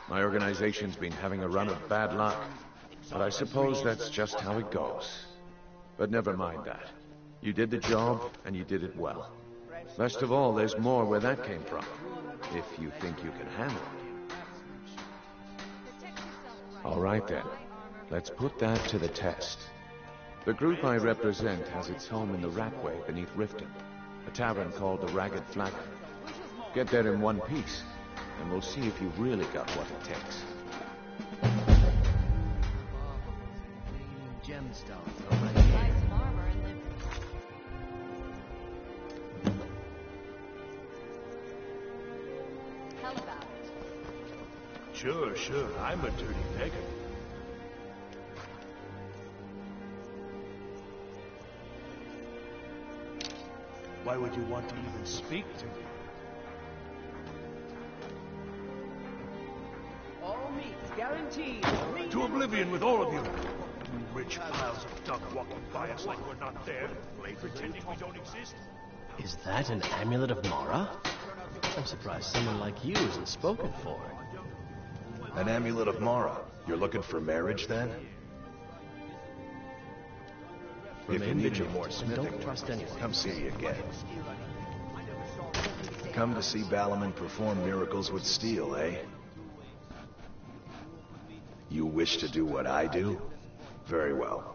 My organization's been having a run of bad luck. But I suppose that's just how it goes. But never mind that. You did the job, and you did it well. Best of all, there's more where that came from. If you think you can handle it. All right then. Let's put that to the test. The group I represent has its home in the Ratway beneath Riften, a tavern called the Ragged Flagon. Get there in one piece, and we'll see if you've really got what it takes. Sure, I'm a dirty beggar. Why would you want to even speak to me? All meats guaranteed. To oblivion with all of you! You rich piles of dung walking by us like we're not there, pretending we don't exist. Is that an amulet of Mara? I'm surprised someone like you isn't spoken for. An amulet of Mara? You're looking for marriage, then? If you need any more smithing, don't trust anyone. come see me again. Come to see Balaman perform miracles with steel, eh? You wish to do what I do? Very well.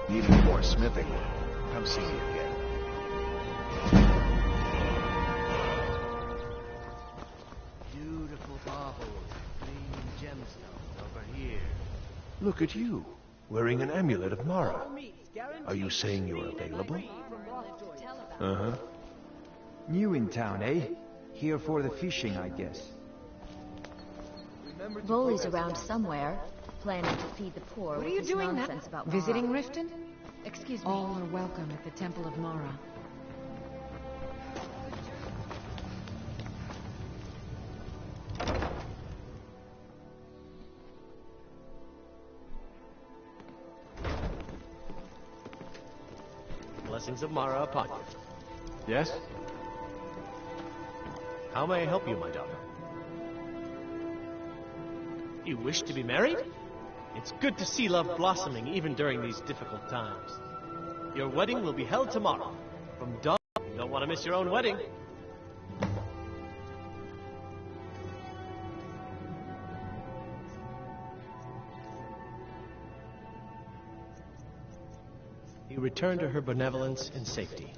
Need any more smithing? Come see me again. Beautiful baubles, gleaming gemstones over here. Look at you, wearing an amulet of Mara. Are you saying you're available? Uh-huh. New in town, eh? Here for the fishing, I guess. Voley's around somewhere, planning to feed the poor. What are with you his doing now? nonsense about Visiting Mara. Riften? Excuse me. All are welcome at the Temple of Mara. Blessings of Mara upon you. Yes? How may I help you, my daughter? You wish to be married? It's good to see love blossoming even during these difficult times. Your wedding will be held tomorrow. From dawn, you don't want to miss your own wedding. You return to her benevolence in safety.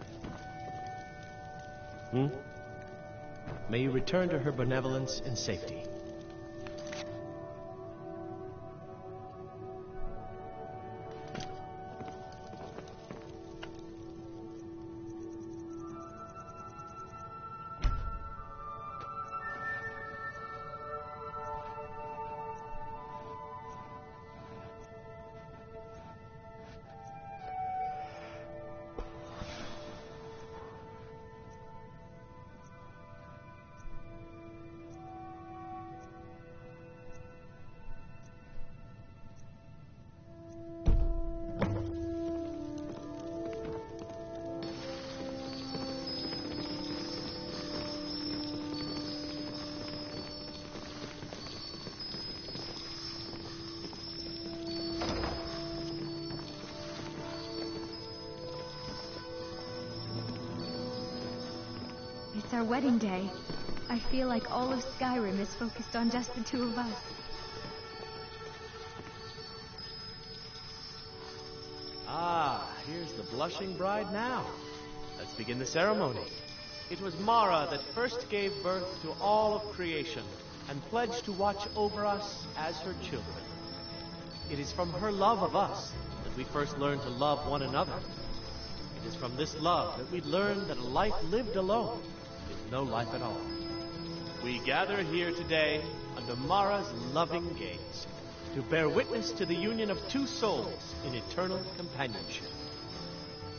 May you return to her benevolence in safety. It's our wedding day. I feel like all of Skyrim is focused on just the two of us. Ah, here's the blushing bride now. Let's begin the ceremony. It was Mara that first gave birth to all of creation and pledged to watch over us as her children. It is from her love of us that we first learned to love one another. It is from this love that we learn that a life lived alone is no life at all. We gather here today under Mara's loving gaze to bear witness to the union of two souls in eternal companionship.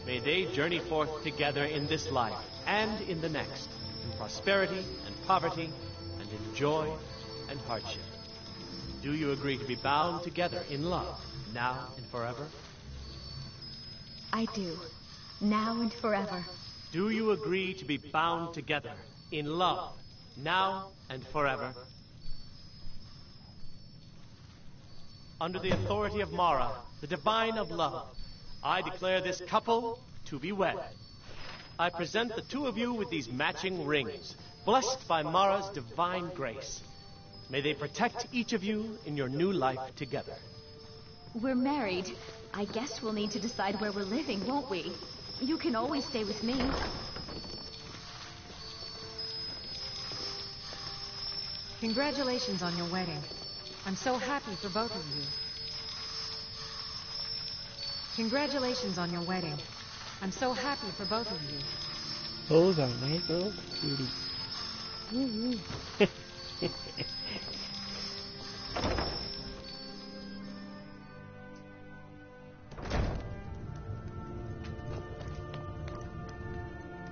May they journey forth together in this life and in the next, in prosperity and poverty, and in joy and hardship. Do you agree to be bound together in love, now and forever? I do. Now and forever. Do you agree to be bound together in love, now and forever? under the authority of Mara, the divine of love, I declare this couple to be wed. I present the two of you with these matching rings, blessed by Mara's divine grace. May they protect each of you in your new life together. We're married. I guess we'll need to decide where we're living, won't we? You can always stay with me. Congratulations on your wedding. I'm so happy for both of you. Congratulations on your wedding. I'm so happy for both of you. Those are nice little cuties.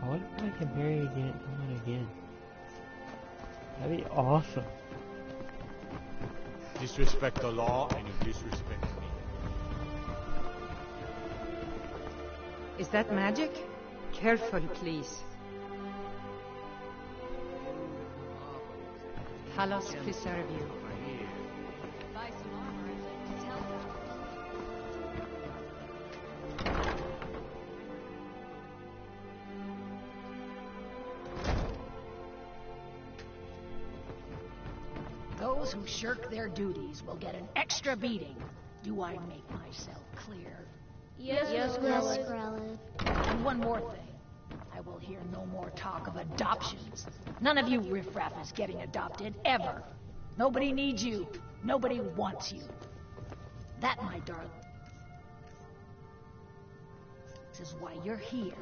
I wonder if I can marry someone again. That'd be awesome. Disrespect the law and you disrespect me. Is that magic? Careful, please. Halos preserve you. Those who shirk their duties will get an extra beating. Do I make myself clear? Yes, Grelod. And one more thing. I will hear no more talk of adoptions. None of you riffraff is getting adopted, ever. Nobody needs you. Nobody wants you. That, my darling, this is why you're here.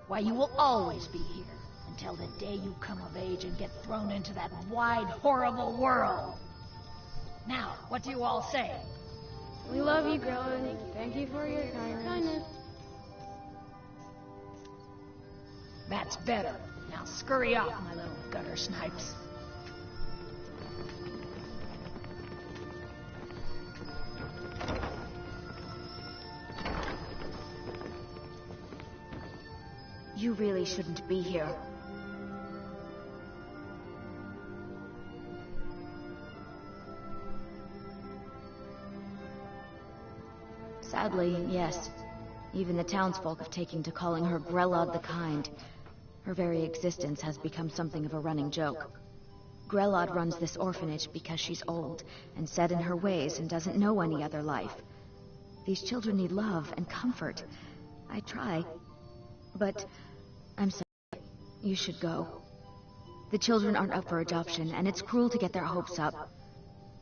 Why you will always be here. Until the day you come of age and get thrown into that wide, horrible world. Now, what do you all say? We love you, Grelod. Thank you for your kindness. That's better. Now scurry off, my little gutter snipes. You really shouldn't be here. Sadly, yes. Even the townsfolk have taken to calling her Grelod the Kind. Her very existence has become something of a running joke. Grelod runs this orphanage because she's old and set in her ways and doesn't know any other life. These children need love and comfort. I try, but I'm sorry. You should go. The children aren't up for adoption, and it's cruel to get their hopes up.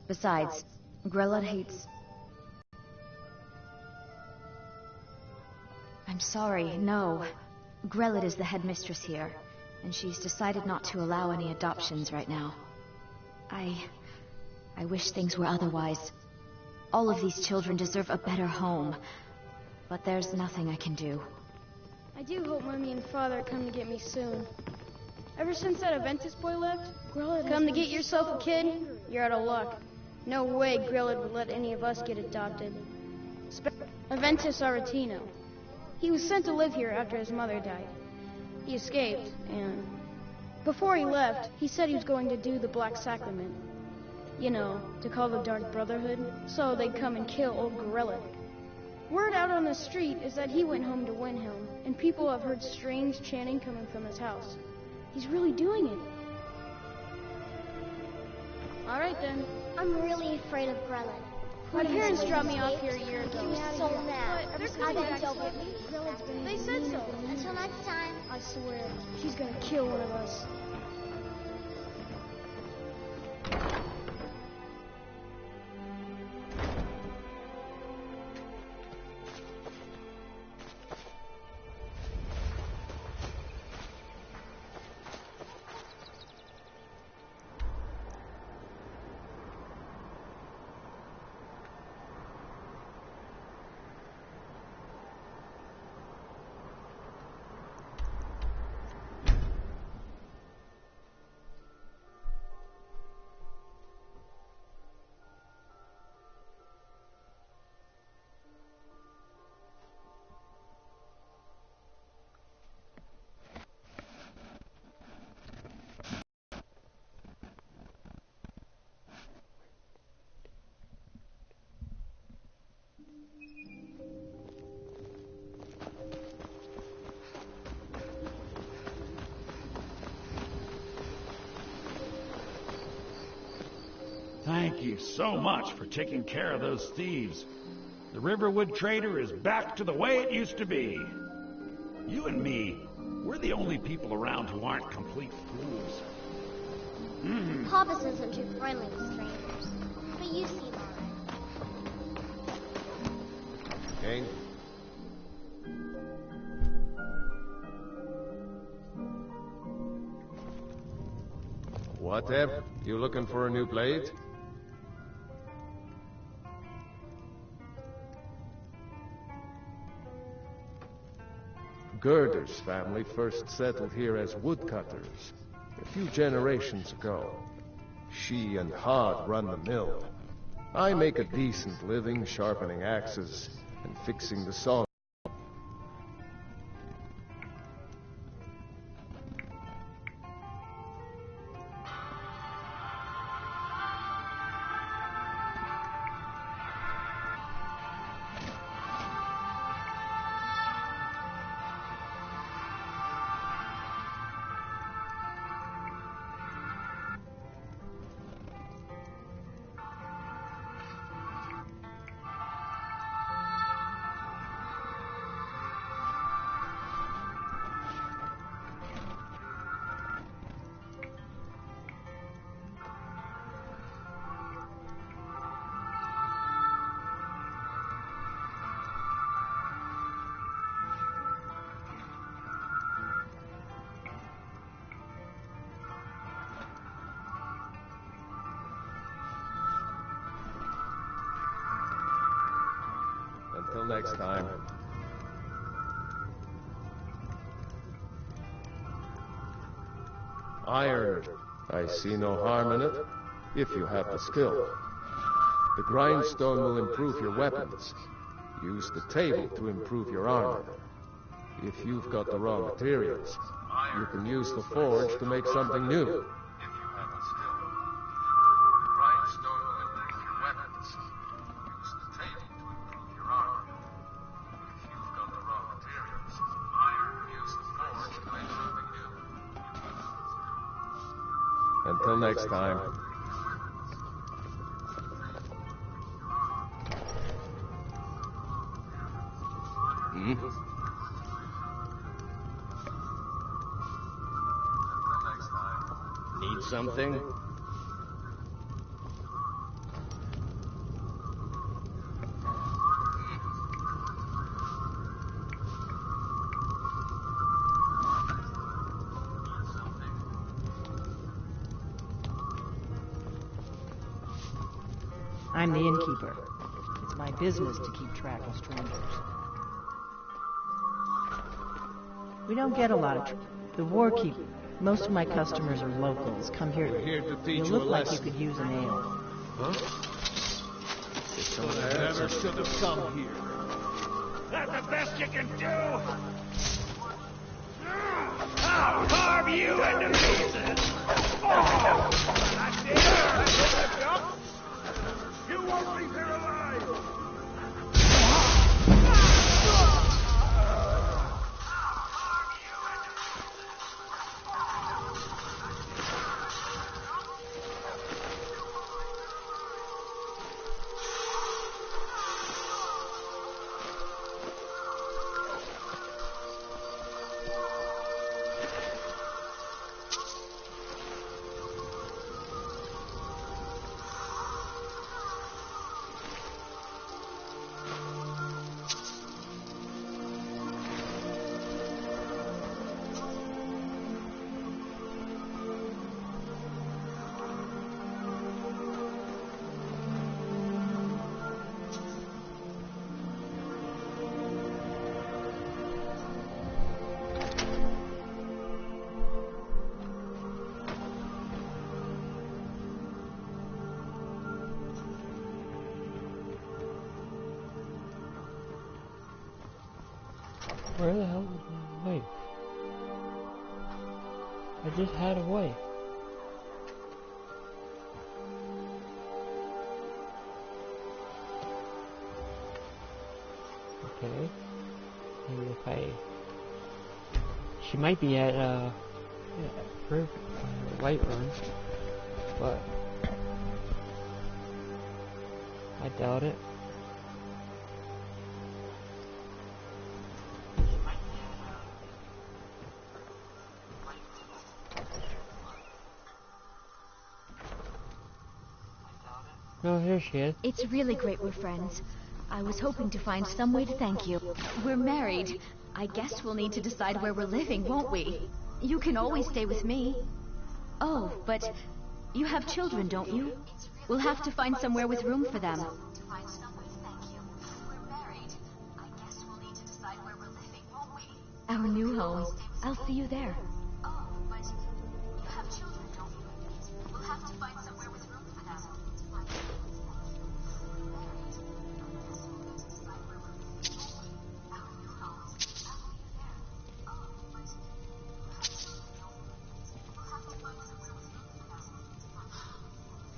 Besides, Grelod hates... I'm sorry, no. Grelod is the headmistress here, and she's decided not to allow any adoptions right now. I wish things were otherwise. All of these children deserve a better home, but there's nothing I can do. I do hope Mommy and Father come to get me soon. Ever since that Aventus boy left, come to get yourself a kid, you're out of luck. No way Grelod would let any of us get adopted. Aventus Aretino. He was sent to live here after his mother died. He escaped, and before he left, he said he was going to do the Black Sacrament. You know, to call the Dark Brotherhood, so they'd come and kill old Grelod. Word out on the street is that he went home to Windhelm, and people have heard strange chanting coming from his house. He's really doing it. Alright then. I'm really afraid of Grelod. My parents dropped me off here a year ago. I'm so mad. But they're coming back to get me. They said so. Until next time. I swear, she's gonna kill one of us. Thank you so much for taking care of those thieves. The Riverwood Trader is back to the way it used to be. You and me, we're the only people around who aren't complete fools. Papas isn't too friendly with strangers, but you seem alright. Kane? What, Eb? You looking for a new blade? Girder's family first settled here as woodcutters a few generations ago. She and Hod run the mill. I make a decent living sharpening axes and fixing the saw. Until next time. Iron. I see no harm in it, if you have the skill. The grindstone will improve your weapons. Use the table to improve your armor. If you've got the raw materials, you can use the forge to make something new. Until next time. Need something? I'm the innkeeper. It's my business to keep track of strangers. We don't get a lot of the warkeeper. Most of my customers are locals. Come here. We're here to teach You look you a like lesson. you could use an ale. Huh? I never should have come here. That's the best you can do! I'll carve you into pieces! You won't leave here alive! Where the hell is my wife? I just had a wife. Okay. And if I... She might be at, White Run, but... I doubt it. Oh, here she is. It's really great we're friends. I was hoping to find some way to thank you. We're married. I guess we'll need to decide where we're living, won't we? You can always stay with me. Oh, but you have children, don't you? We'll have to find somewhere with room for them. Our new home. I'll see you there. Oh, but you have children, don't you? We'll have to find somewhere with room for them.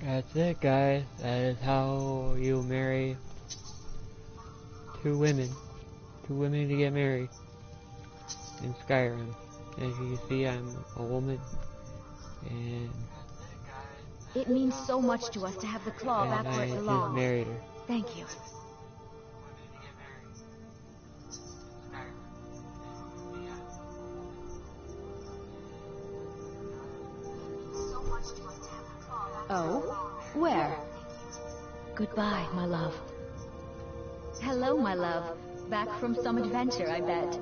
That's it, guys. That is how you marry two women. Two women to get married in Skyrim. As you can see, I'm a woman, and it means so much to us to have the claw back where it belongs. I just married her. Thank you. Oh? Where? Goodbye, my love. Hello, my love. Back from some adventure, I bet.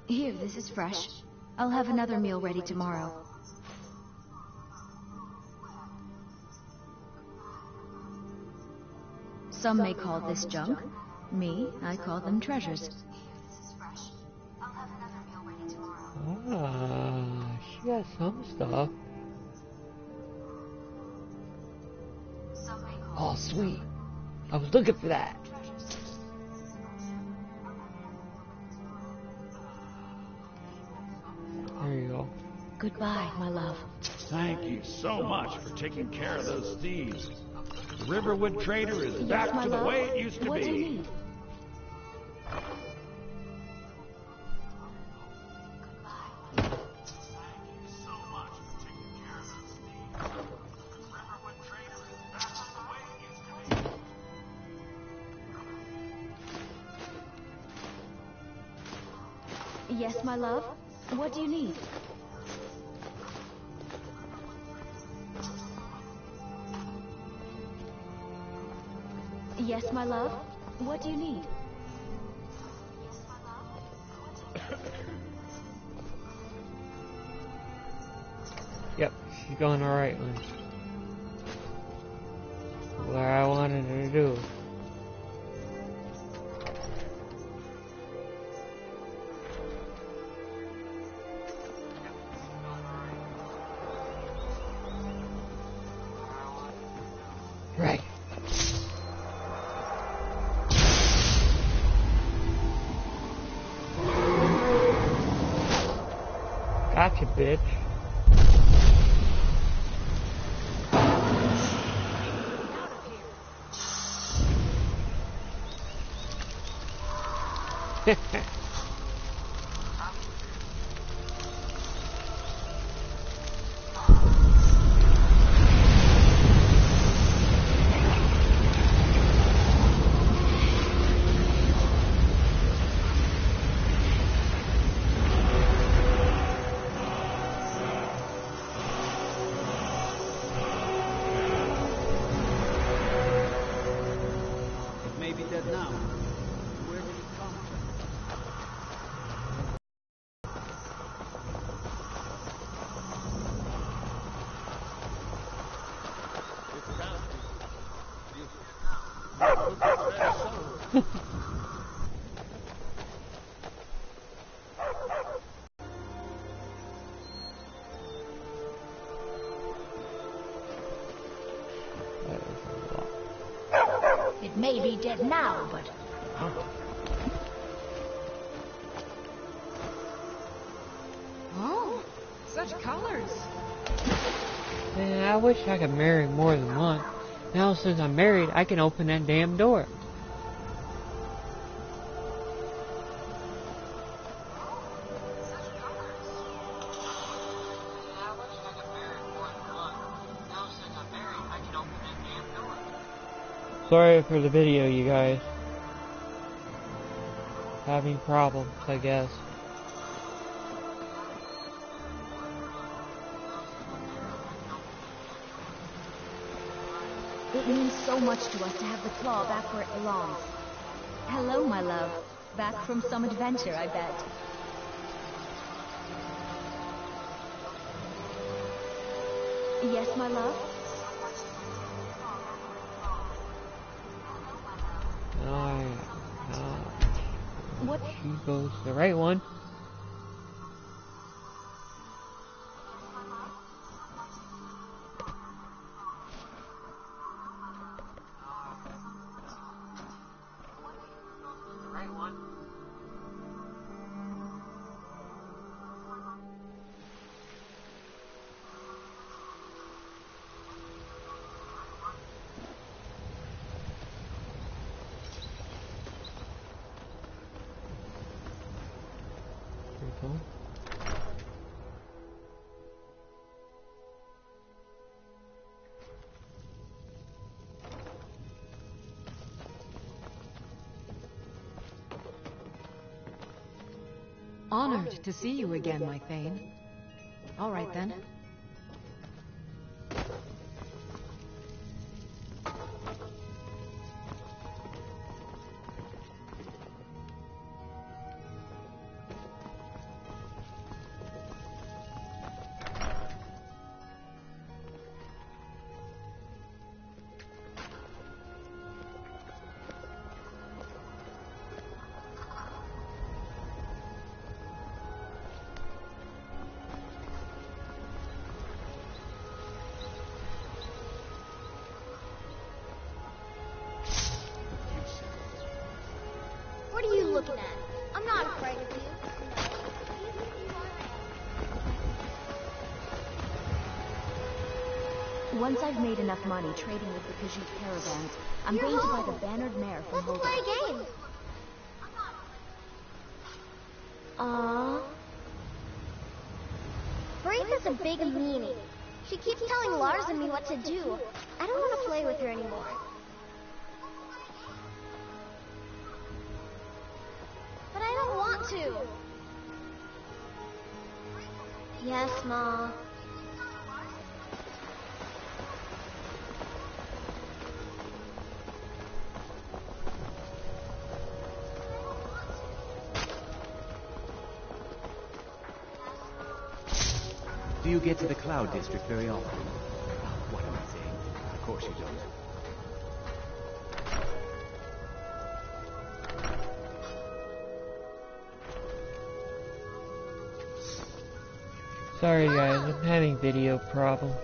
Here, this is fresh. I'll have another meal ready tomorrow. Some may call this junk. Me, I call them treasures. Ah, she got some stuff. Oh, sweet. I was looking for that. There you go. Goodbye, my love. Thank you so much for taking care of those thieves. The Riverwood Trader is back to the way it used to what be. Do you need? Yes, my love? What do you need? Yes, my love? What do you need? Yep, she's going alright, man. Where I wanted her to do. Right. Gotcha, bitch. It may be dead now, but... Oh, such colors. Man, I wish I could marry more than one. Now since I'm married, I can open that damn door. Sorry for the video, you guys. Having problems, I guess. It means so much to us to have the claw back where it belongs. Hello, my love. Back from some adventure, I bet. Yes, my love? What? She goes the right one. Honored to see you again, my Thane. All right, then. What are you looking at? I'm not afraid of you. Once I've made enough money trading with the Khajiit caravans, I'm going to buy the bannered mare from Holda. Let's play a game. Brave is a big meanie. She keeps telling Lars and me what to do. I don't want to play with her anymore. But I don't want to. Yes, Ma. Do you get to the Cloud District very often? Oh, what am I saying? Of course you don't. Sorry guys, I'm having video problems.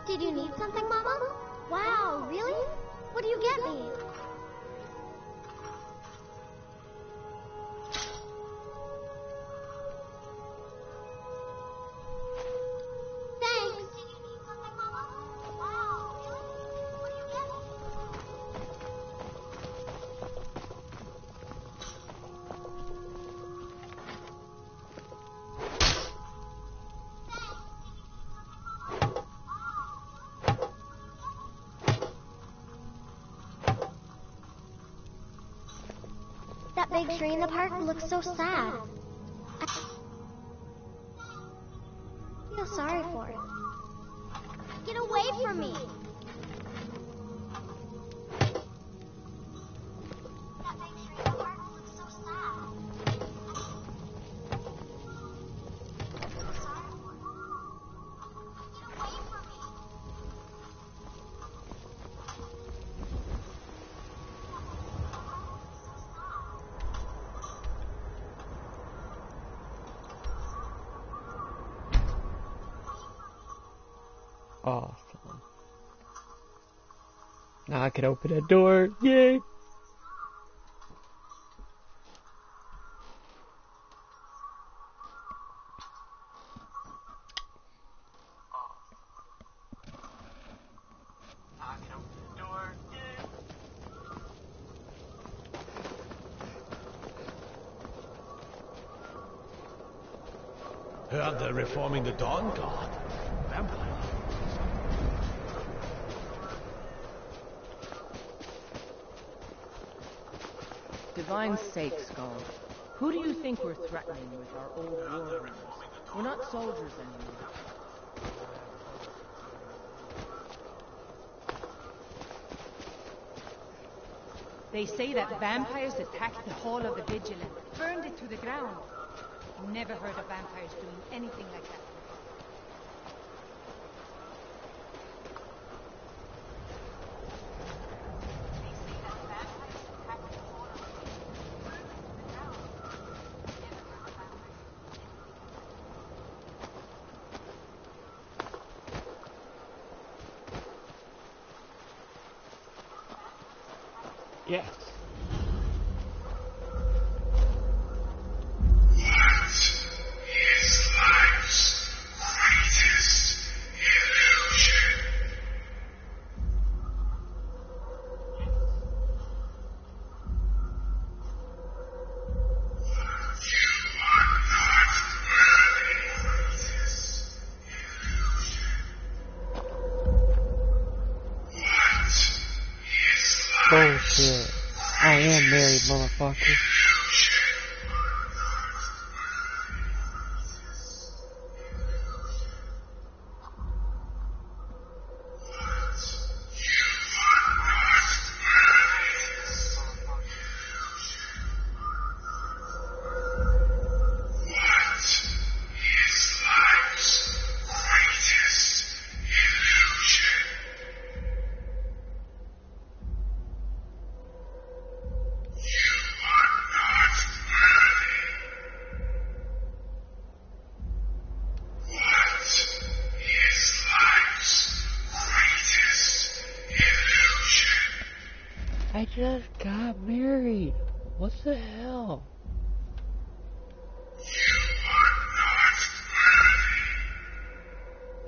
Did you need something, Mama? Wow, really? What do you get me? Thanks. That big tree in the park looks so sad. I feel sorry for it. Get away from me! That big tree in the park looks so sad. Awesome. Now I can open a door. Yay! Heard they're reforming the Dawn Guard. Vampire. Divine sake, Skull. Who do you think we're threatening with our old war rooms? We're not soldiers anymore. They say that vampires attacked the Hall of the Vigilant, burned it to the ground. Never heard of vampires doing anything like that. Yes. Bullshit. I am married, motherfucker. I just got married. What the hell?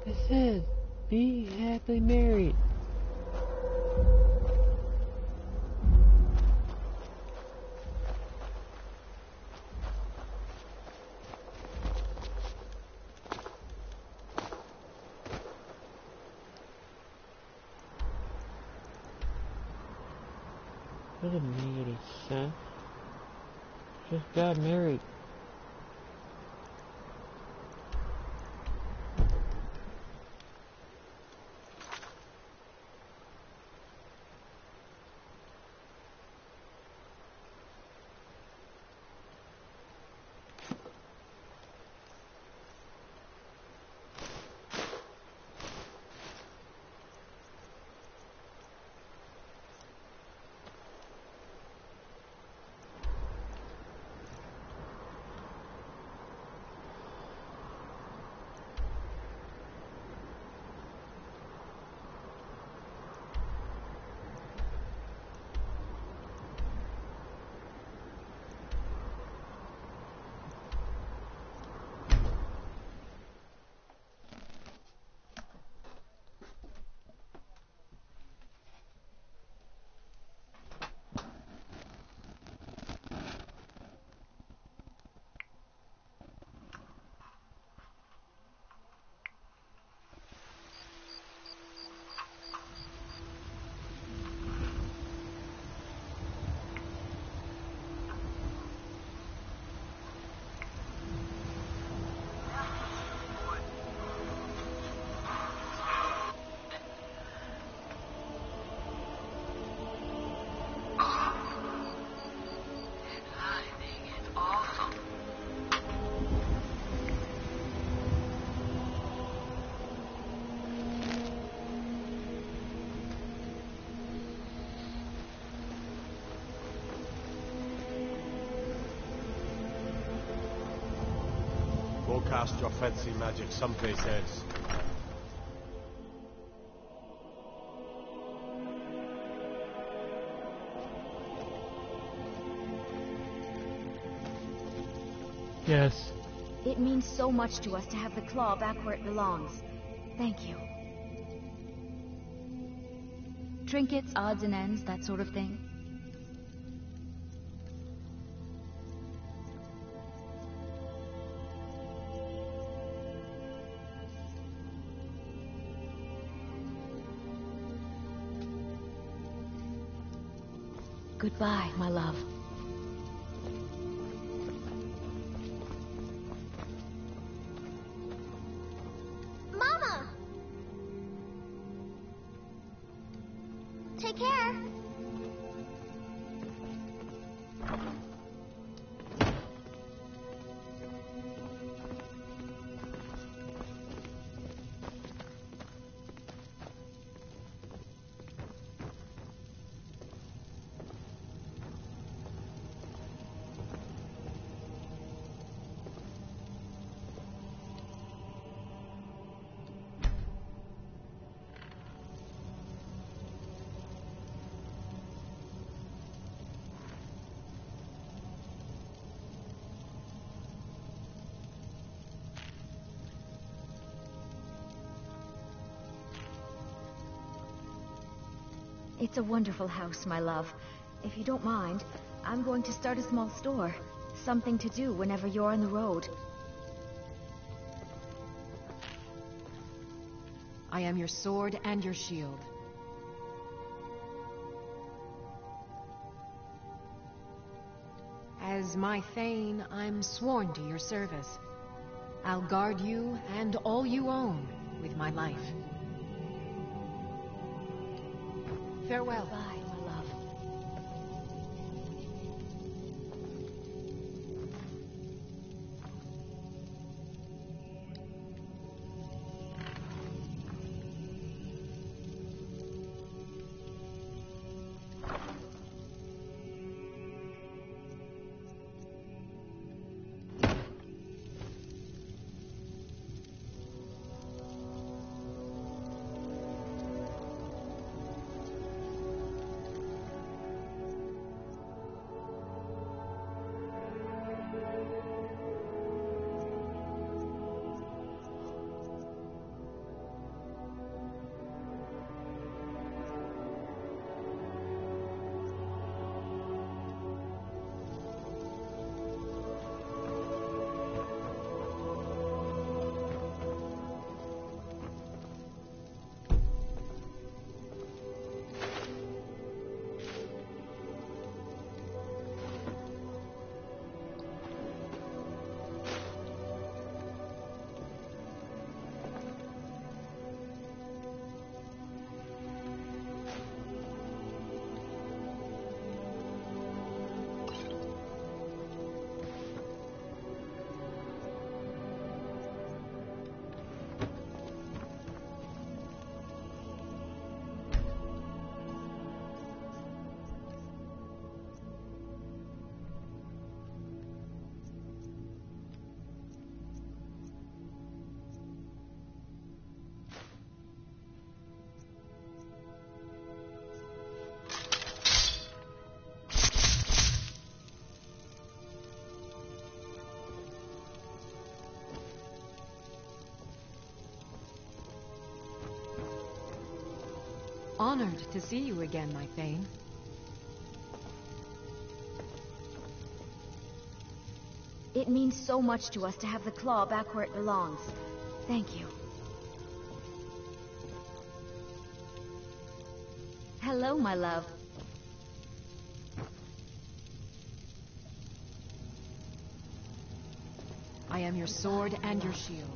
It says, be happily married. Doesn't make any sense. Just got married. Go cast your fancy magic someplace else. Yes. It means so much to us to have the claw back where it belongs. Thank you. Trinkets, odds and ends, that sort of thing. Goodbye, my love. Mama! Take care. It's a wonderful house, my love. If you don't mind, I'm going to start a small store. Something to do whenever you're on the road. I am your sword and your shield. As my Thane, I'm sworn to your service. I'll guard you and all you own with my life. Farewell. Bye, my love. Honored to see you again, my Thane. It means so much to us to have the claw back where it belongs. Thank you. Hello, my love. I am your sword and your shield.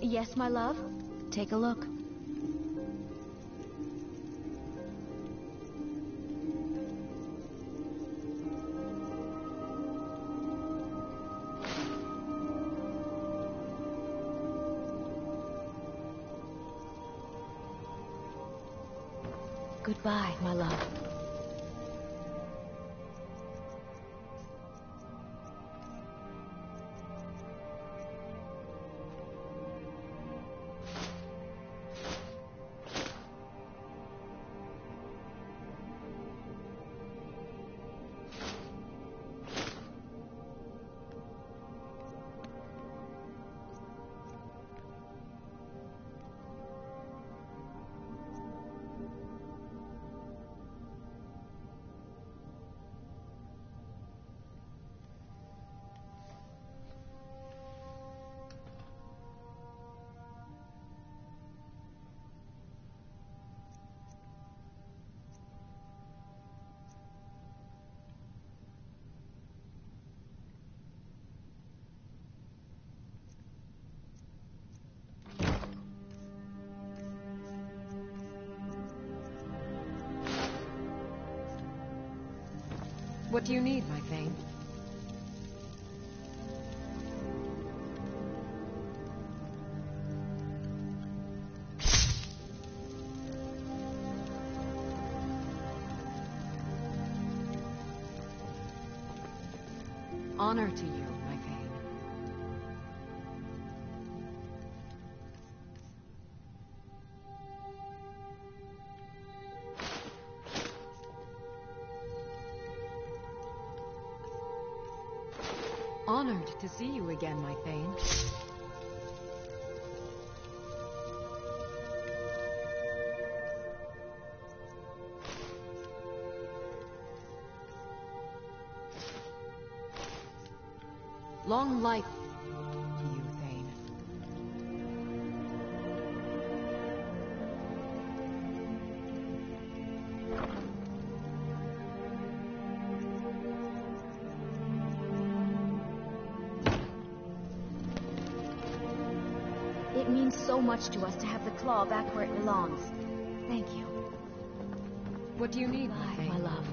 Yes, my love? Take a look. Goodbye, my love. What do you need, my Thane? Honor to you, my Thane. Honored to see you again, my Thane. Long life to you, Thane. It means so much to us to have the claw back where it belongs. Thank you. What do you need, Bye, my my love.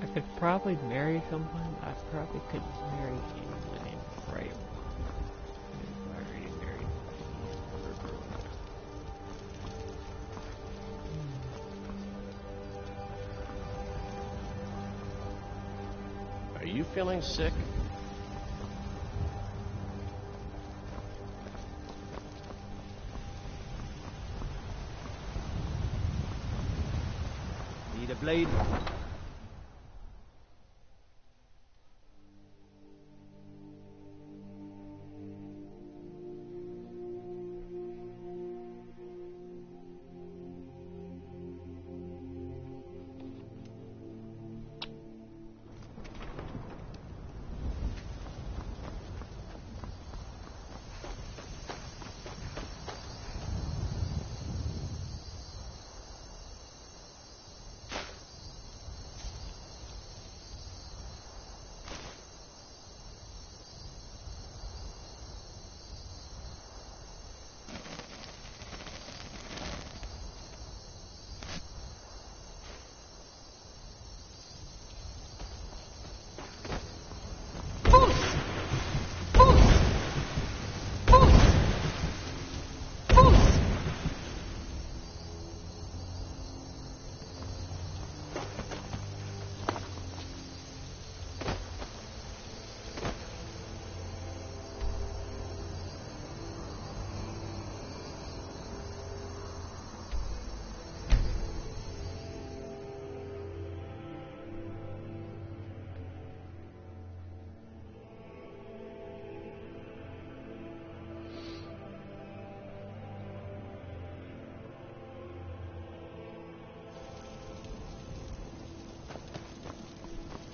I could probably marry someone. I probably could marry anyone in Frame. If I really married a girl. Are you feeling sick? Need a blade?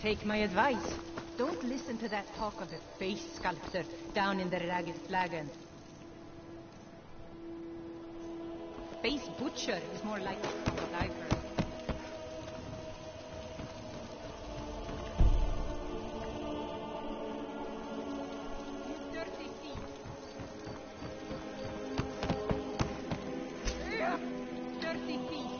Take my advice. Don't listen to that talk of the face sculptor down in the Ragged Flagon. space butcher is more like from what I've heard. You dirty thief. Dirty thief.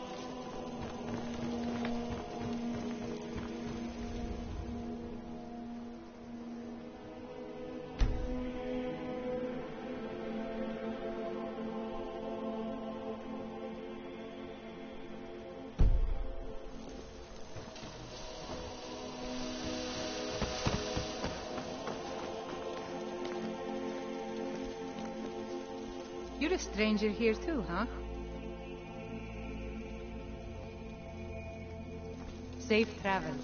You're a stranger here too, huh? Safe travels.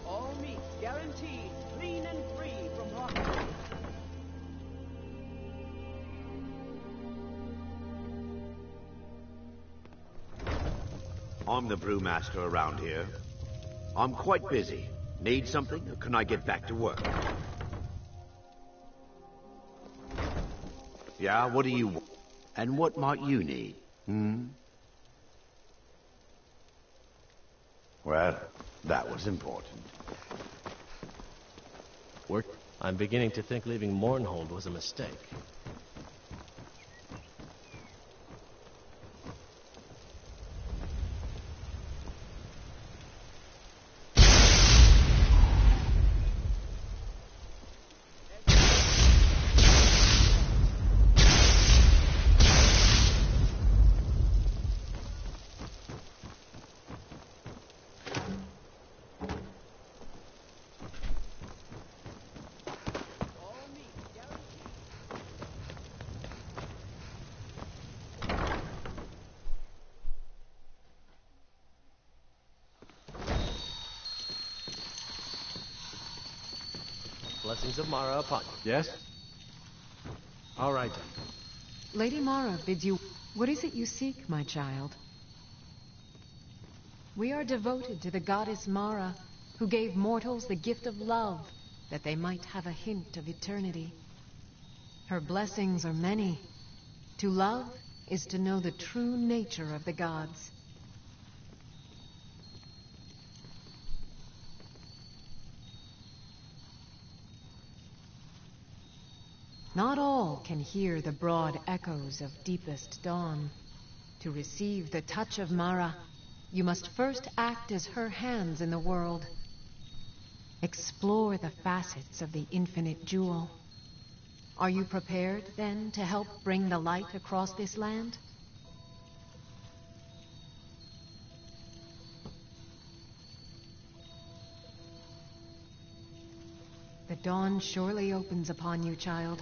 All meat guaranteed, clean and free from rock. I'm the brewmaster around here. I'm quite busy. Need something, or can I get back to work? Yeah, what do you want? And what might you need? Well, that was important. I'm beginning to think leaving Mournhold was a mistake. Blessings of Mara upon you. Yes? All right then. Lady Mara bids you... What is it you seek, my child? We are devoted to the goddess Mara, who gave mortals the gift of love, that they might have a hint of eternity. Her blessings are many. To love is to know the true nature of the gods. Not all can hear the broad echoes of deepest dawn. To receive the touch of Mara, you must first act as her hands in the world. Explore the facets of the infinite jewel. Are you prepared, then, to help bring the light across this land? The dawn surely opens upon you, child.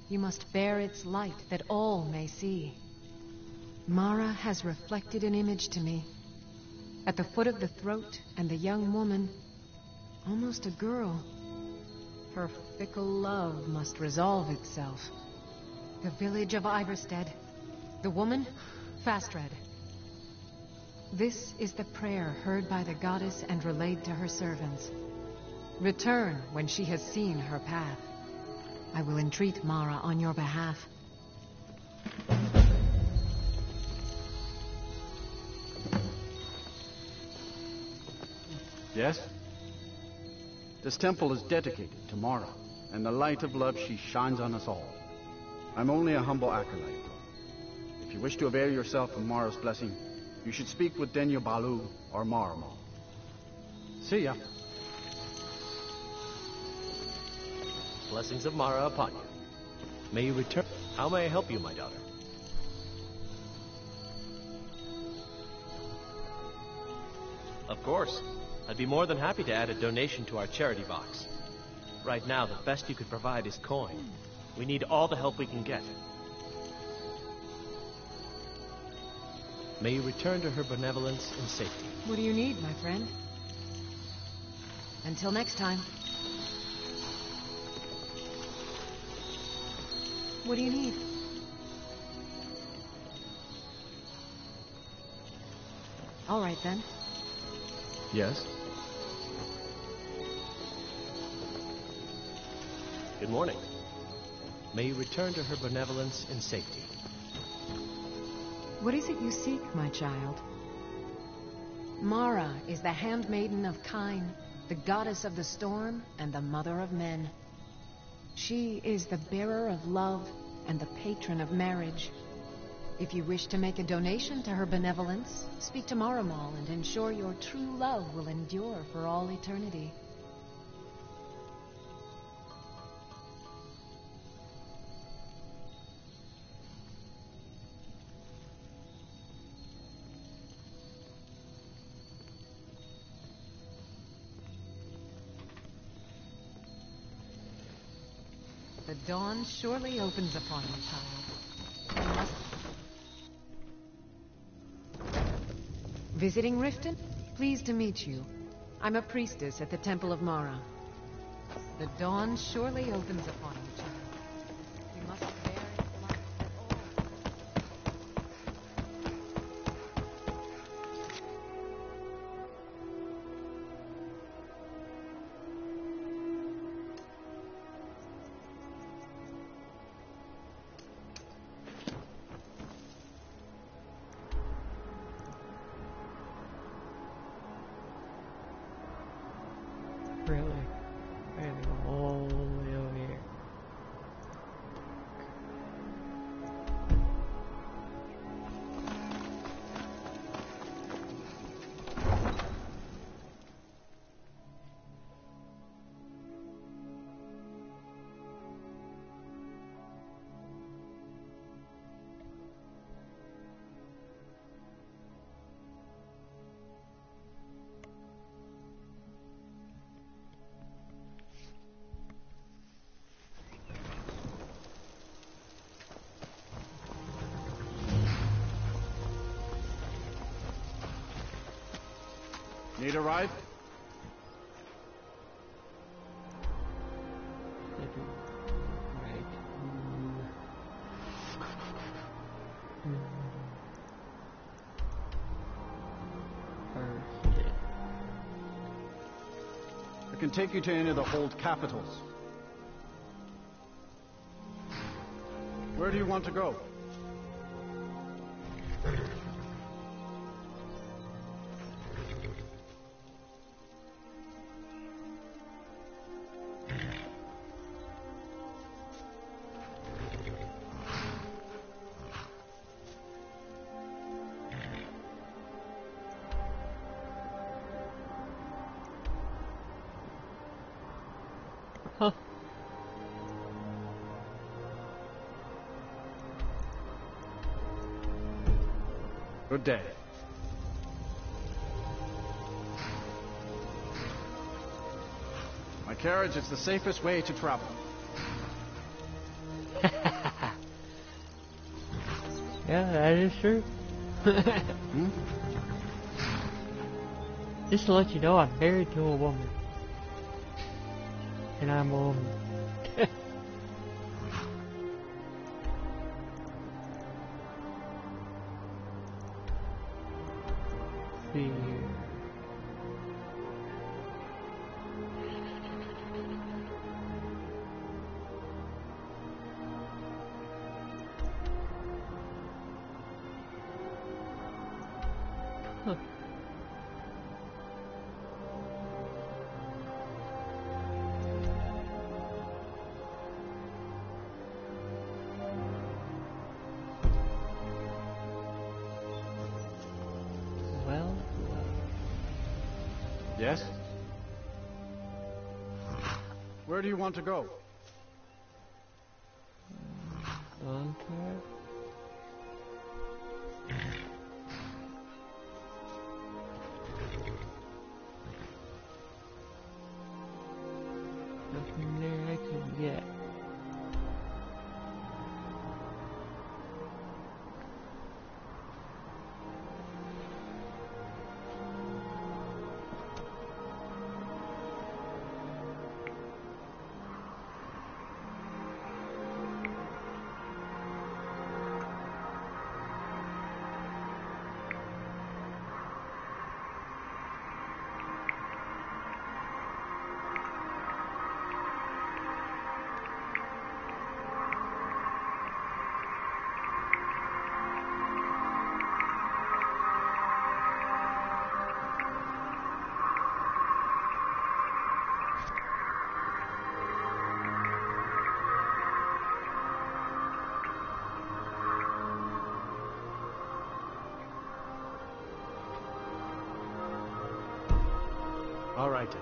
You must bear its light that all may see. Mara has reflected an image to me. At the foot of the throat and the young woman, almost a girl. Her fickle love must resolve itself. The village of Iverstead. The woman, Fastred. This is the prayer heard by the goddess and relayed to her servants. Return when she has seen her path. I will entreat Mara on your behalf. Yes? This temple is dedicated to Mara, and the light of love she shines on us all. I'm only a humble acolyte. If you wish to avail yourself of Mara's blessing, you should speak with Denya Balu or Marama. See ya. Blessings of Mara upon you. May you return. How may I help you, my daughter? Of course. I'd be more than happy to add a donation to our charity box. Right now, the best you could provide is coin. We need all the help we can get. May you return to her benevolence in safety. What do you need, my friend? Until next time. What do you need? All right, then. Yes? Good morning. May you return to her benevolence in safety. What is it you seek, my child? Mara is the handmaiden of Kine, the goddess of the storm and the mother of men. She is the bearer of love and the patron of marriage. If you wish to make a donation to her benevolence, speak to Maramal and ensure your true love will endure for all eternity. The dawn surely opens upon you, child. Visiting Riften? Pleased to meet you. I'm a priestess at the Temple of Mara. The dawn surely opens upon you, child. You must bear its light at all. Really? I gotta go all the way over here. Need a ride? I can take you to any of the old capitals. Where do you want to go? Huh. Good day. My carriage is the safest way to travel. Yeah, that is true. Just to let you know, I'm married to a woman. And I'm a woman. See here. Huh. Well. Yes? Where do you want to go? Okay. Nothing there I could get. All right, then.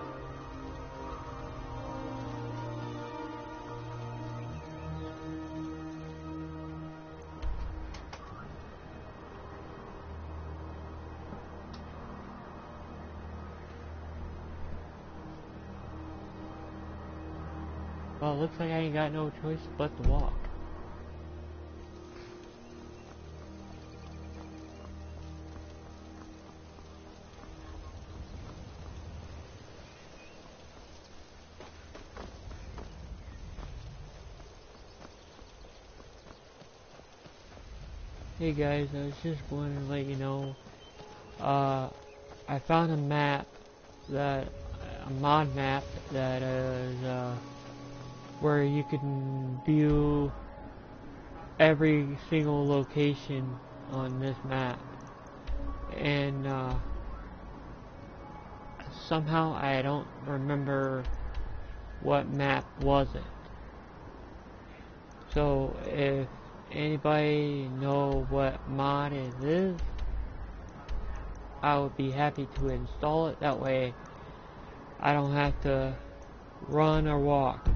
Well, it looks like I ain't got no choice but to walk. Hey guys, I was just wanting to let you know, I found a map a mod map that is, where you can view every single location on this map, and somehow I don't remember what map was it. So if anybody know what mod it is, I would be happy to install it. That way I don't have to run or walk.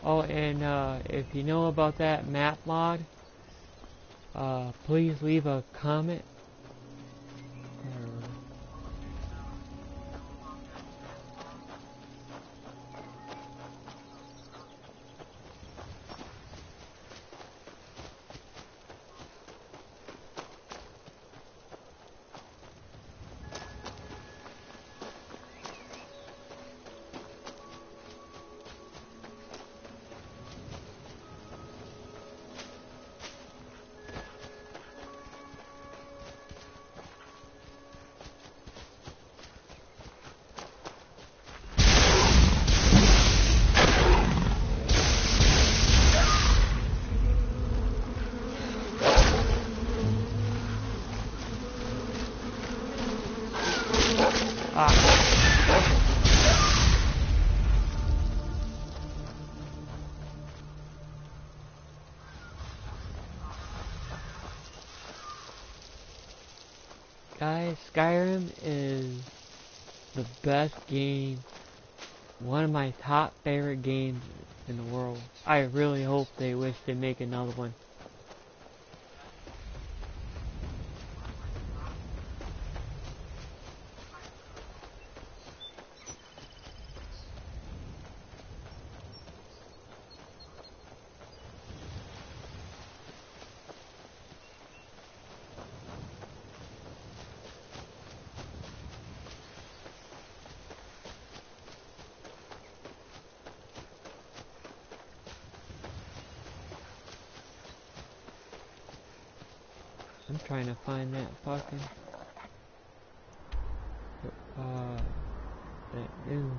Oh, and if you know about that map mod, please leave a comment. Guys, Skyrim is the best game, one of my top favorite games in the world. I really hope they wish to make another one. I'm trying to find that fucking that new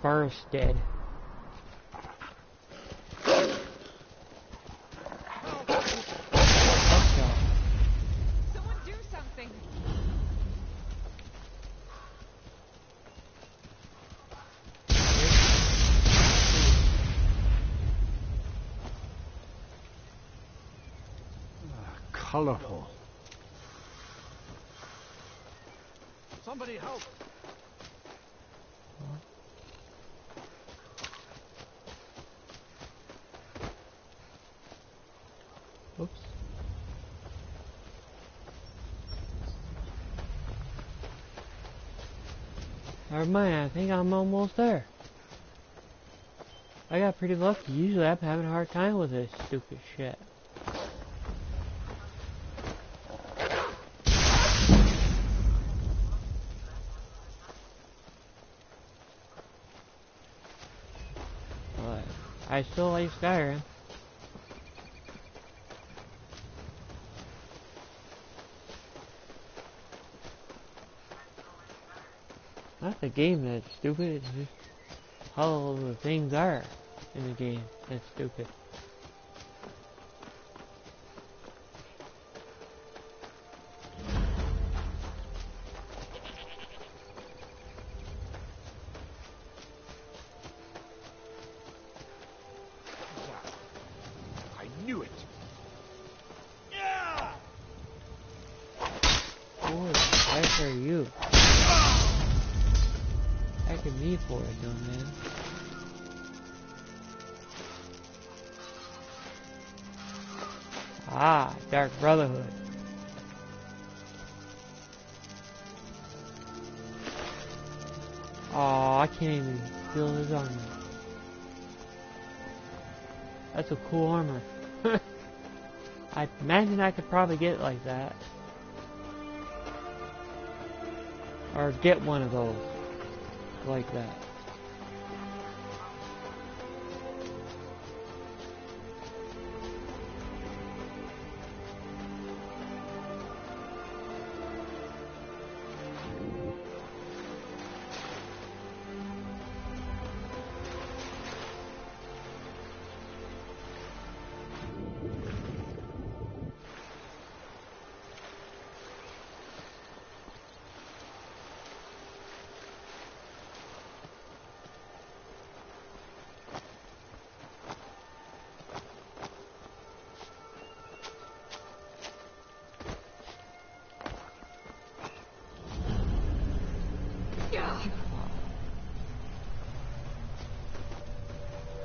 farmstead. Someone do something. Colorful. Somebody help! Oops. Never mind, I think I'm almost there. I got pretty lucky. Usually I'm having a hard time with this stupid shit. But I still like Skyrim. Not the game that's stupid, it's just how the things are in the game. That's stupid. I knew it. Boy, that's for you. Attacking me for it, though, man. Ah, Dark Brotherhood. Oh, I can't even feel his armor. That's a cool armor. I imagine I could probably get it like that. Or get one of those. Like that.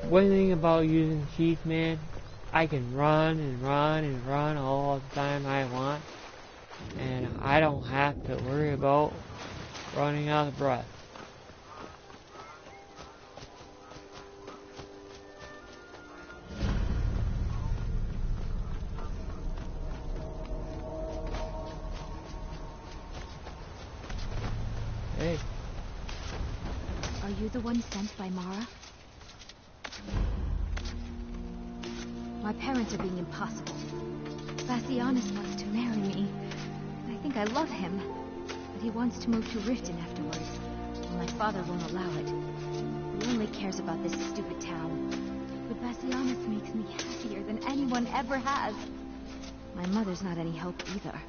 One thing about using Chief, man, I can run and run and run all the time I want, and I don't have to worry about running out of breath. Hey. Are you the one sent by Mara? My parents are being impossible. Bassianus wants to marry me. I think I love him. But he wants to move to Riften afterwards. And my father won't allow it. He only cares about this stupid town. But Bassianus makes me happier than anyone ever has. My mother's not any help either.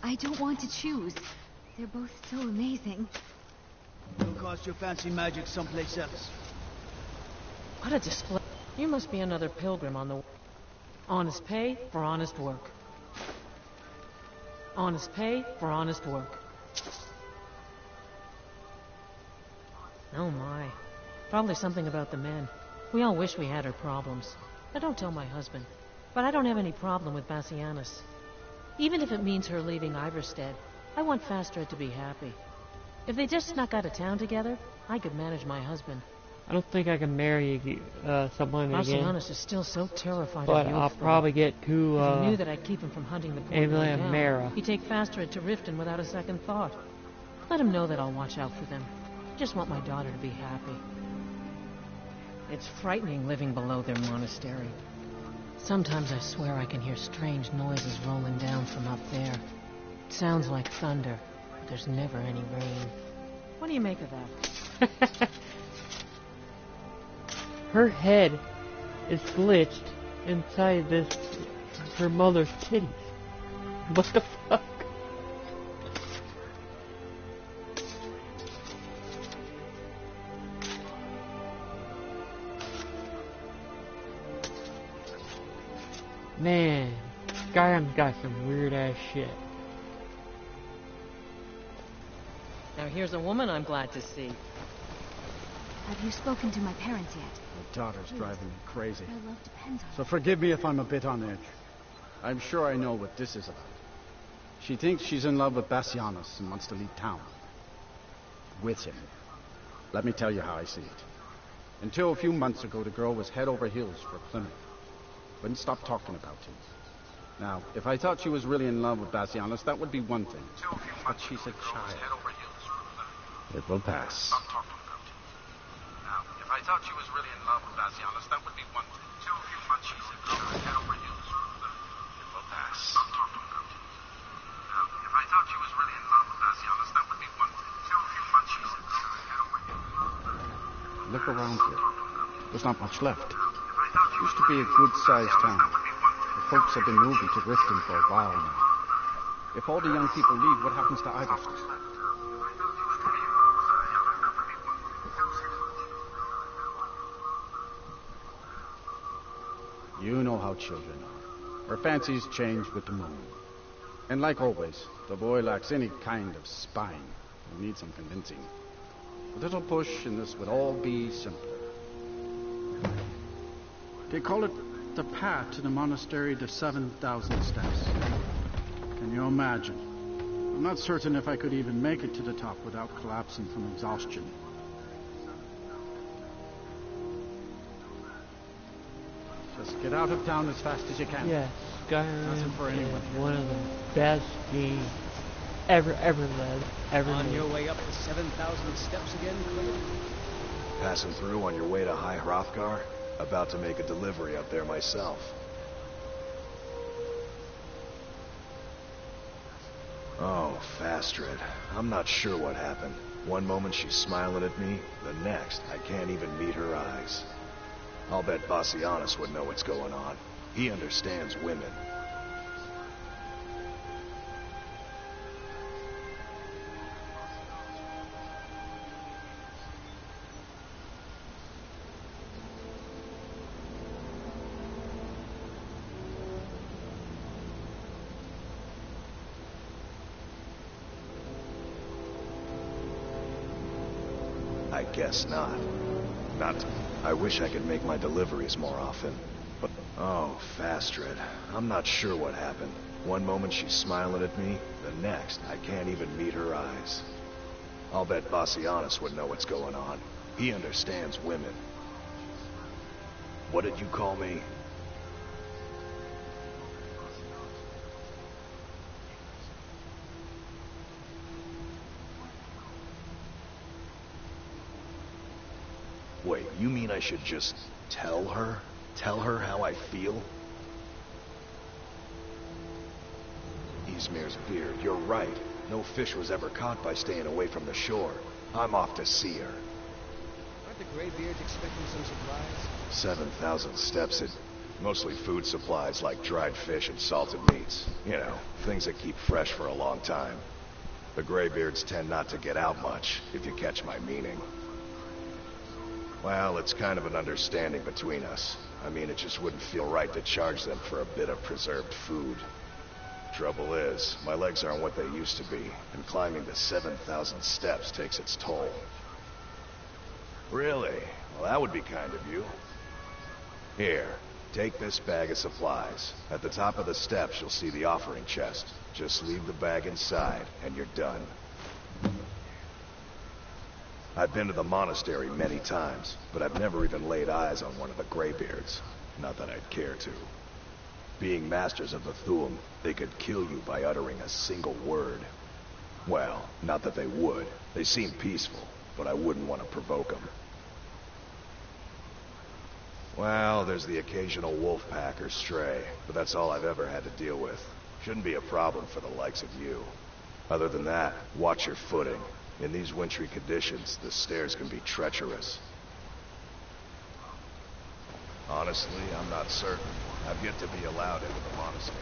I don't want to choose. They're both so amazing. Go cast your fancy magic someplace else. What a display. You must be another pilgrim on the... Honest pay for honest work. Honest pay for honest work. Oh my. Probably something about the men. We all wish we had her problems. I don't tell my husband. But I don't have any problem with Bassianus. Even if it means her leaving Iverstead, I want Fastred to be happy. If they just snuck out of town together, I could manage my husband. I don't think I can marry someone again. Bassianus is still so terrified but of you. I'll probably get to If he knew that I'd keep him from hunting the poor Emily girl and down, Mara. he'd take Fastred to Riften without a second thought. Let him know that I'll watch out for them. I just want my daughter to be happy. It's frightening living below their monastery. Sometimes I swear I can hear strange noises rolling down from up there. It sounds like thunder, but there's never any rain. What do you make of that? Her head is glitched inside her mother's titties. What the fuck? Man, Skyrim's got some weird ass shit. Now here's a woman I'm glad to see. Have you spoken to my parents yet? My daughter's driving me crazy. My love depends on So forgive me if I'm a bit on edge. I'm sure I know what this is about. She thinks she's in love with Bassianus and wants to leave town. With him. Let me tell you how I see it. Until a few months ago, the girl was head over heels for Plymouth. Wouldn't stop talking about him. Now, if I thought she was really in love with Bassianus, that would be one thing. But she's a child. It will pass. Now, if I thought she was really in love with Bassianus, that would be one thing. But she's a child. Head over heels for Plymouth. It will pass. If I thought she was really in love with Bassianus, that would be one thing. But she's a girl. Look around here. There's not much left. Used to be a good-sized town. The folks have been moving to Riften for a while now. If all the young people leave, what happens to Iverson? You know how children are. Her fancies change with the moon. And like always, the boy lacks any kind of spine. He needs some convincing. A little push and this would all be simpler. They call it the path to the monastery to 7,000 steps. Can you imagine? I'm not certain if I could even make it to the top without collapsing from exhaustion. Just get out of town as fast as you can. Yes, Nothing Skyrim for anyone. is one of the best games ever made. On your way up to 7,000 steps again, Clem? Passing through on your way to High Hrothgar? About to make a delivery up there myself. Oh, Fastred. I'm not sure what happened. One moment she's smiling at me, the next I can't even meet her eyes. I'll bet Bassianus would know what's going on. He understands women. I guess not. I wish I could make my deliveries more often. But, oh, Fastred. I'm not sure what happened. One moment she's smiling at me, the next I can't even meet her eyes. I'll bet Bassianus would know what's going on. He understands women. What did you call me? Wait, you mean I should just tell her? Tell her how I feel? Ysmir's beard, you're right. No fish was ever caught by staying away from the shore. I'm off to see her. Aren't the Greybeards expecting some surprise? 7,000 steps, mostly food supplies like dried fish and salted meats. You know, things that keep fresh for a long time. The Greybeards tend not to get out much, if you catch my meaning. Well, it's kind of an understanding between us. I mean, it just wouldn't feel right to charge them for a bit of preserved food. Trouble is, my legs aren't what they used to be, and climbing the 7,000 steps takes its toll. Really? Well, that would be kind of you. Here, take this bag of supplies. At the top of the steps, you'll see the offering chest. Just leave the bag inside, and you're done. I've been to the monastery many times, but I've never even laid eyes on one of the Greybeards. Not that I'd care to. Being masters of the Thu'um, they could kill you by uttering a single word. Well, not that they would. They seem peaceful, but I wouldn't want to provoke them. Well, there's the occasional wolf pack or stray, but that's all I've ever had to deal with. Shouldn't be a problem for the likes of you. Other than that, watch your footing. In these wintry conditions, the stairs can be treacherous. Honestly, I'm not certain. I've yet to be allowed into the monastery.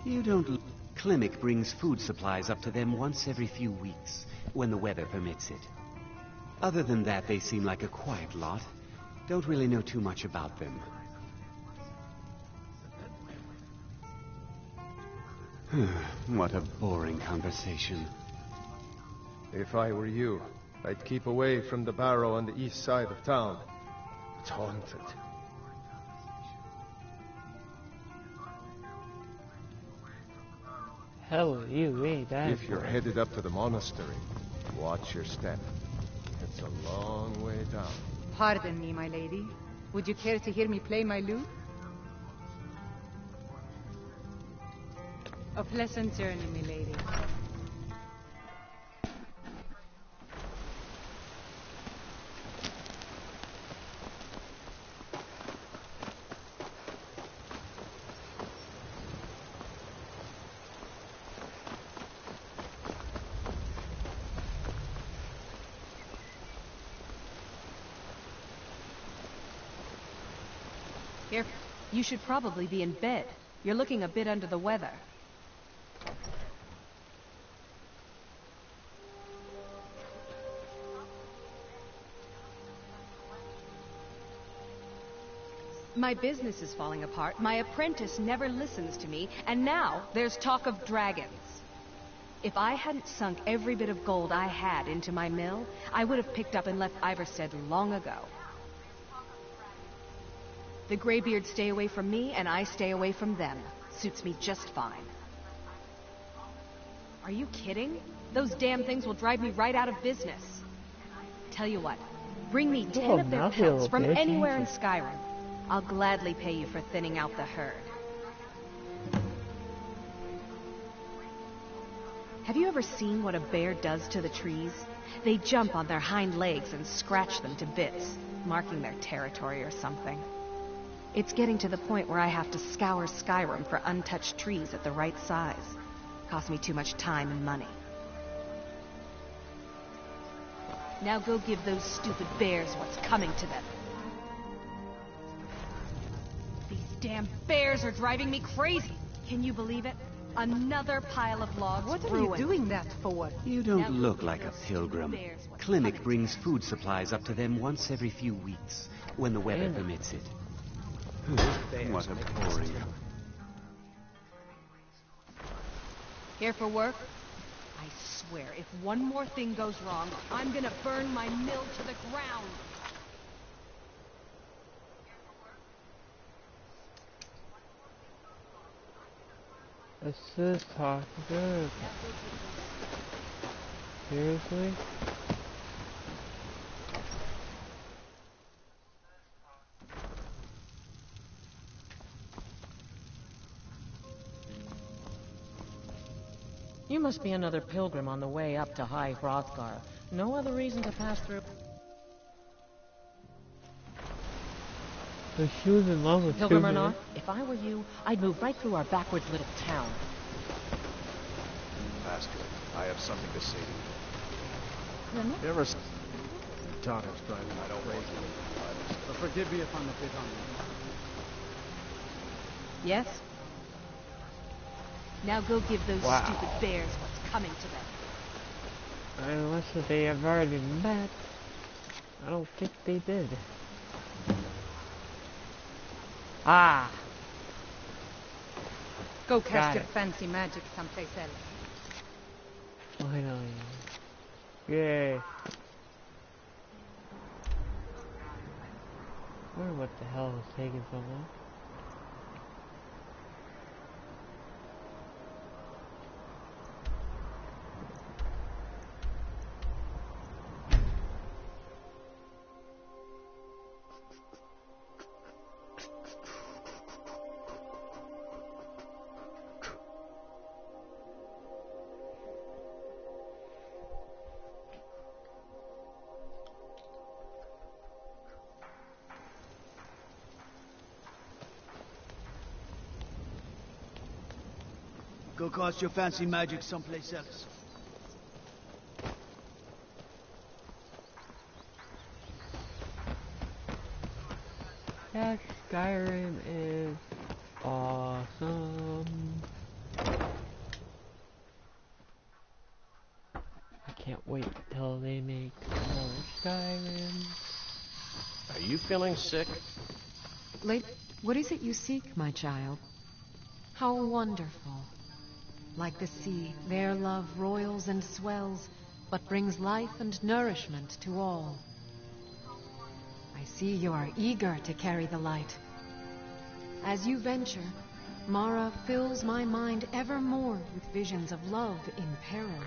You don't... Klimek brings food supplies up to them once every few weeks, when the weather permits it. Other than that, they seem like a quiet lot. Don't really know too much about them. What a boring conversation. If I were you, I'd keep away from the barrow on the east side of town. It's haunted. Hell, you ain't that. If you're headed up to the monastery, watch your step. It's a long way down. Pardon me, my lady. Would you care to hear me play my lute? A pleasant journey, my lady. Here, you should probably be in bed. You're looking a bit under the weather. My business is falling apart, my apprentice never listens to me, and now there's talk of dragons. If I hadn't sunk every bit of gold I had into my mill, I would have picked up and left Iverstead long ago. The Greybeards stay away from me, and I stay away from them. Suits me just fine. Are you kidding? Those damn things will drive me right out of business. Tell you what, bring me 10 of their pelts from anywhere in Skyrim. I'll gladly pay you for thinning out the herd. Have you ever seen what a bear does to the trees? They jump on their hind legs and scratch them to bits, marking their territory or something. It's getting to the point where I have to scour Skyrim for untouched trees at the right size. Costs me too much time and money. Now go give those stupid bears what's coming to them. These damn bears are driving me crazy. Can you believe it? Another pile of logs What are ruined. you doing that for? You don't look like a pilgrim. Clinic brings food supplies up to them once every few weeks, when the weather permits it. What a boring... Here for work? I swear, if one more thing goes wrong, I'm gonna burn my mill to the ground. This is talking good. Seriously? You must be another pilgrim on the way up to High Hrothgar. No other reason to pass through. So she was in love with Pilgrim or Susan. not, if I were you, I'd move right through our backwards little town. Master, I have something to say to you. You ever... Daughter's driving me crazy. But forgive me if I'm a bit hungry. Yes? Now go give those Wow. stupid bears what's coming to them. Unless they have already met. I don't think they did. Ah! Go Got cast your it. fancy magic someplace else. Finally. Yay. I wonder what the hell is taking so long. Go cast your fancy magic someplace else. That Skyrim is awesome. I can't wait till they make another Skyrim. Are you feeling sick? What is it you seek, my child? How wonderful. Like the sea, their love roils and swells, but brings life and nourishment to all. I see you are eager to carry the light. As you venture, Mara fills my mind ever more with visions of love in peril.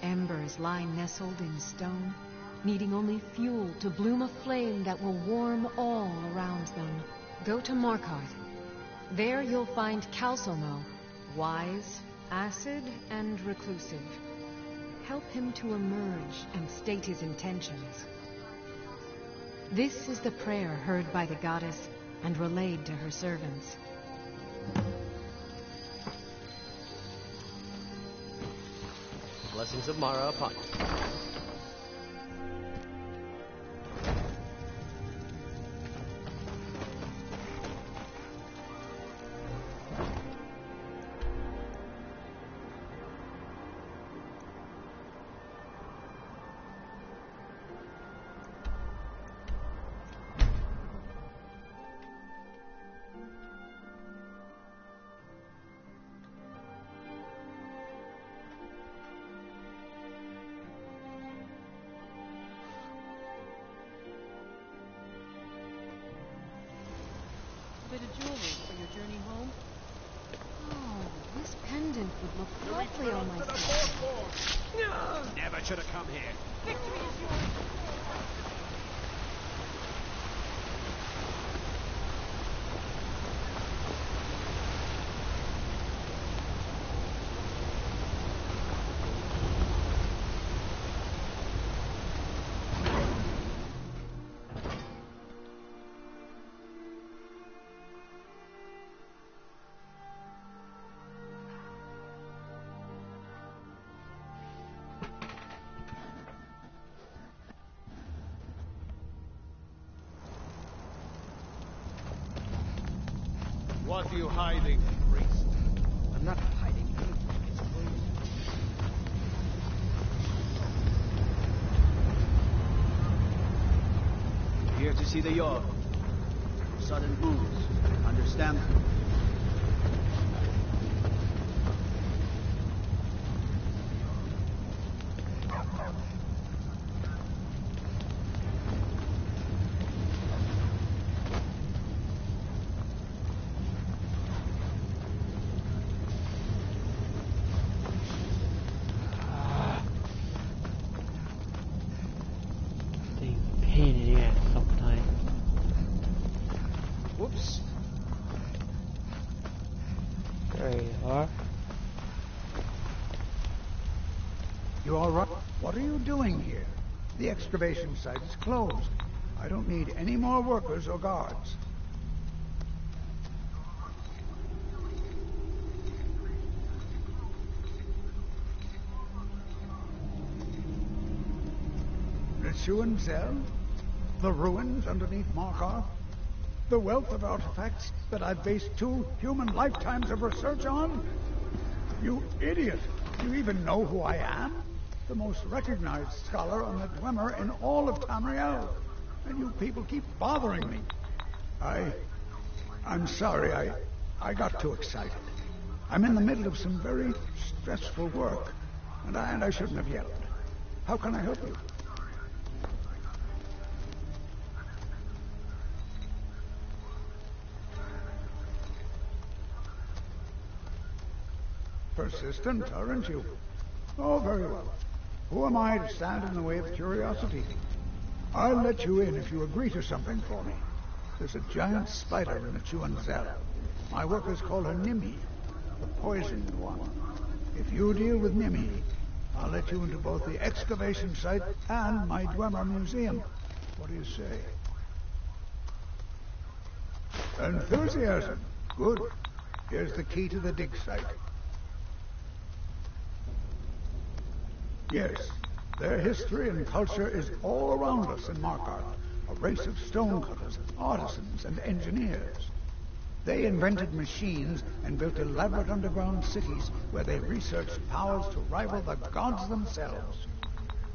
embers lie nestled in stone, needing only fuel to bloom a flame that will warm all around them. Go to Markarth. There you'll find Calsomo, wise, acid, and reclusive. Help him to emerge and state his intentions. This is the prayer heard by the goddess and relayed to her servants. Blessings of Mara upon you. Bit of jewelry for your journey home? Oh, this pendant would look lovely on my face. Never should have come here. Victory is yours. What are you hiding, priest? I'm not hiding anything. Here to see the Jarl. Sudden wounds. Understand? Pain in the ass sometimes. Whoops. There you are. You all right? What are you doing here? The excavation site is closed. I don't need any more workers or guards. The Schuenzell? The ruins underneath Markarth? The wealth of artifacts that I've based 2 human lifetimes of research on? You idiot! Do you even know who I am? The most recognized scholar on the Dwemer in all of Tamriel. And you people keep bothering me. I'm sorry, I got too excited. I'm in the middle of some very stressful work, and I shouldn't have yelled. How can I help you? Persistent, aren't you? Oh, very well. Who am I to stand in the way of curiosity? I'll let you in if you agree to something for me. There's a giant spider in the Schuenzell. My workers call her Nimi, the poisoned one. If you deal with Nimi, I'll let you into both the excavation site and my Dwemer museum. What do you say? Enthusiasm. Good. Here's the key to the dig site. Yes, their history and culture is all around us in Markarth. A race of stonecutters, artisans, and engineers. They invented machines and built elaborate underground cities where they researched powers to rival the gods themselves.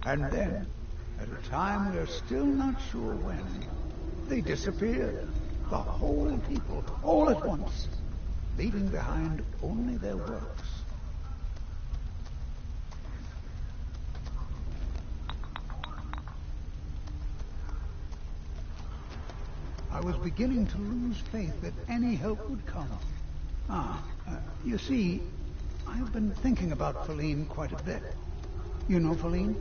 And then, at a time we're still not sure when, they disappeared. The whole people, all at once, leaving behind only their works. I was beginning to lose faith that any help would come. You see, I've been thinking about Feline quite a bit. You know Feline?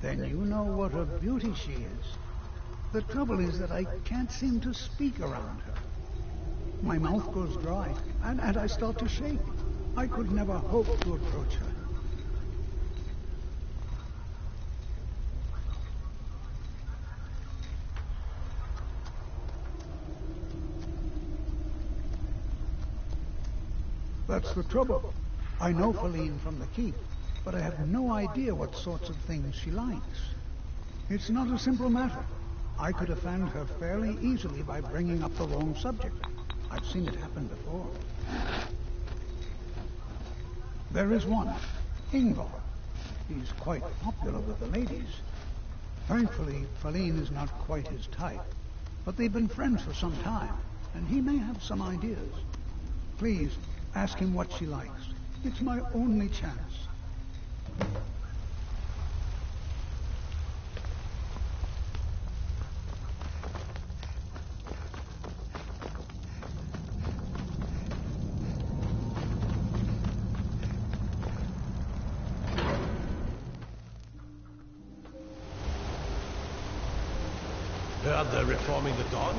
Then you know what a beauty she is. The trouble is that I can't seem to speak around her. My mouth goes dry, and I start to shake. I could never hope to approach her. That's the trouble. I know Feline from the keep, but I have no idea what sorts of things she likes. It's not a simple matter. I could offend her fairly easily by bringing up the wrong subject. I've seen it happen before. There is one, Ingvar. He's quite popular with the ladies. Thankfully, Feline is not quite his type, but they've been friends for some time, and he may have some ideas. Please, ask him what she likes. It's my only chance. Heard they're reforming the Dawn?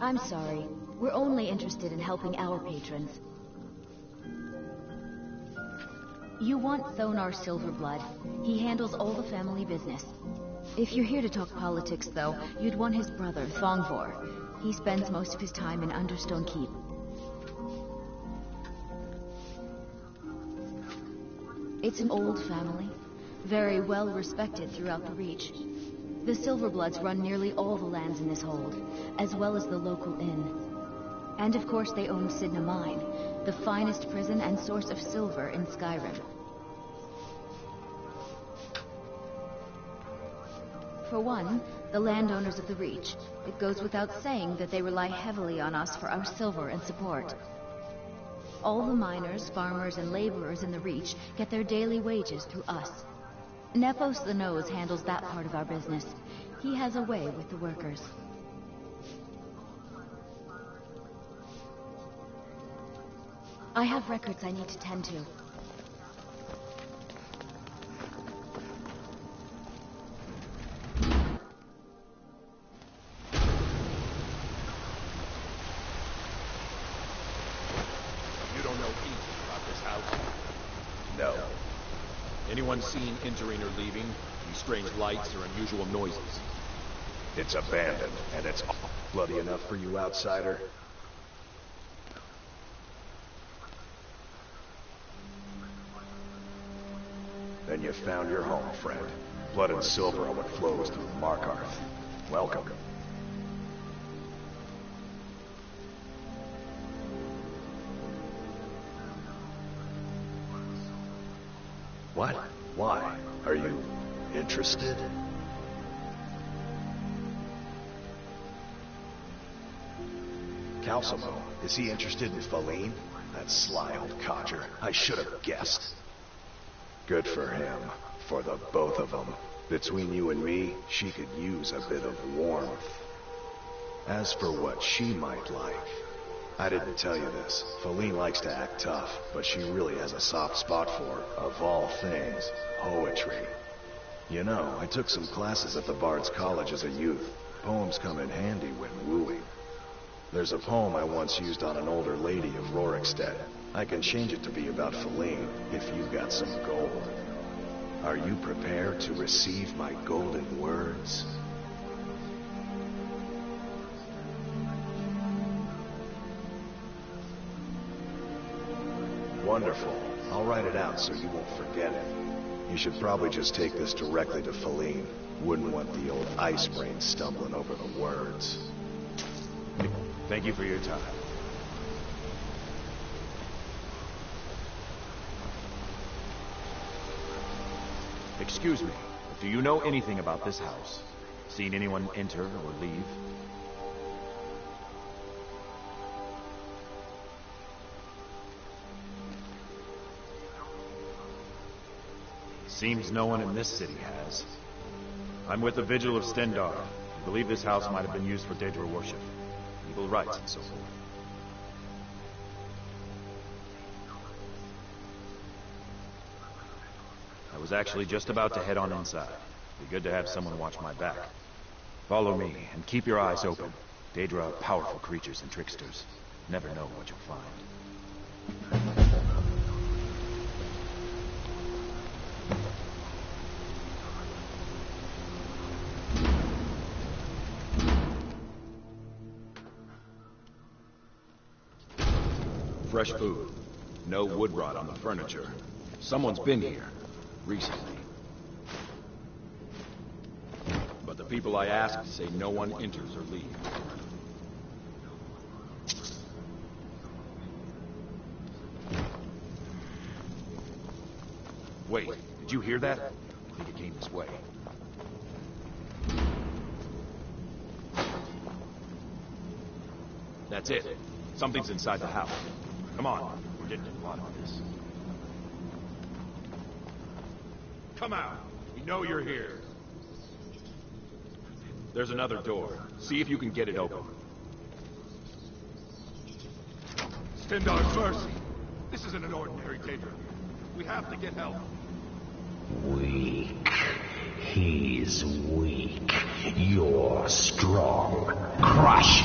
I'm sorry. We're only interested in helping our patrons. You want Thonar Silverblood. He handles all the family business. If you're here to talk politics, though, you'd want his brother, Thongvor. He spends most of his time in Understone Keep. It's an old family, very well respected throughout the Reach. The Silverbloods run nearly all the lands in this hold, as well as the local inn. And of course they own Sidna Mine, the finest prison and source of silver in Skyrim. For one, the landowners of the Reach, it goes without saying that they rely heavily on us for our silver and support. All the miners, farmers, and laborers in the Reach get their daily wages through us. Nepos the Nose handles that part of our business. He has a way with the workers. I have records I need to tend to. You don't know anything about this house? No. Anyone seen entering or leaving? Any strange lights or unusual noises? It's abandoned, and it's bloody enough for you, outsider. Then you found your home, friend. Blood and silver are what flows through Markarth. Welcome. What? Why? Are you interested? Calcimo, is he interested in Feline? That sly old codger. I should have guessed. Good for him. For the both of them. Between you and me, she could use a bit of warmth. As for what she might like, I didn't tell you this. Feline likes to act tough, but she really has a soft spot for, of all things, poetry. You know, I took some classes at the Bard's College as a youth. Poems come in handy when wooing. There's a poem I once used on an older lady of Rorikstead. I can change it to be about Feline, if you've got some gold. Are you prepared to receive my golden words? Wonderful. I'll write it out so you won't forget it. You should probably just take this directly to Feline. Wouldn't want the old ice brain stumbling over the words. Thank you for your time. Excuse me, do you know anything about this house? Seen anyone enter or leave? Seems no one in this city has. I'm with the Vigil of Stendar. I believe this house might have been used for Daedra worship. Evil rites and so forth. I was actually just about to head on inside. Be good to have someone watch my back. Follow me, and keep your eyes open. Daedra are powerful creatures and tricksters. Never know what you'll find. Fresh food. No wood rot on the furniture. Someone's been here. Recently. But the people I asked say no one enters or leaves. Wait, did you hear that? I think it came this way. That's it. Something's inside the house. Come on, we're getting to the bottom of this. Come out. We know you're here. There's another door. See if you can get it open. Stendar's mercy. This isn't an ordinary Daedra. We have to get help. Weak. He's weak. You're strong. Crush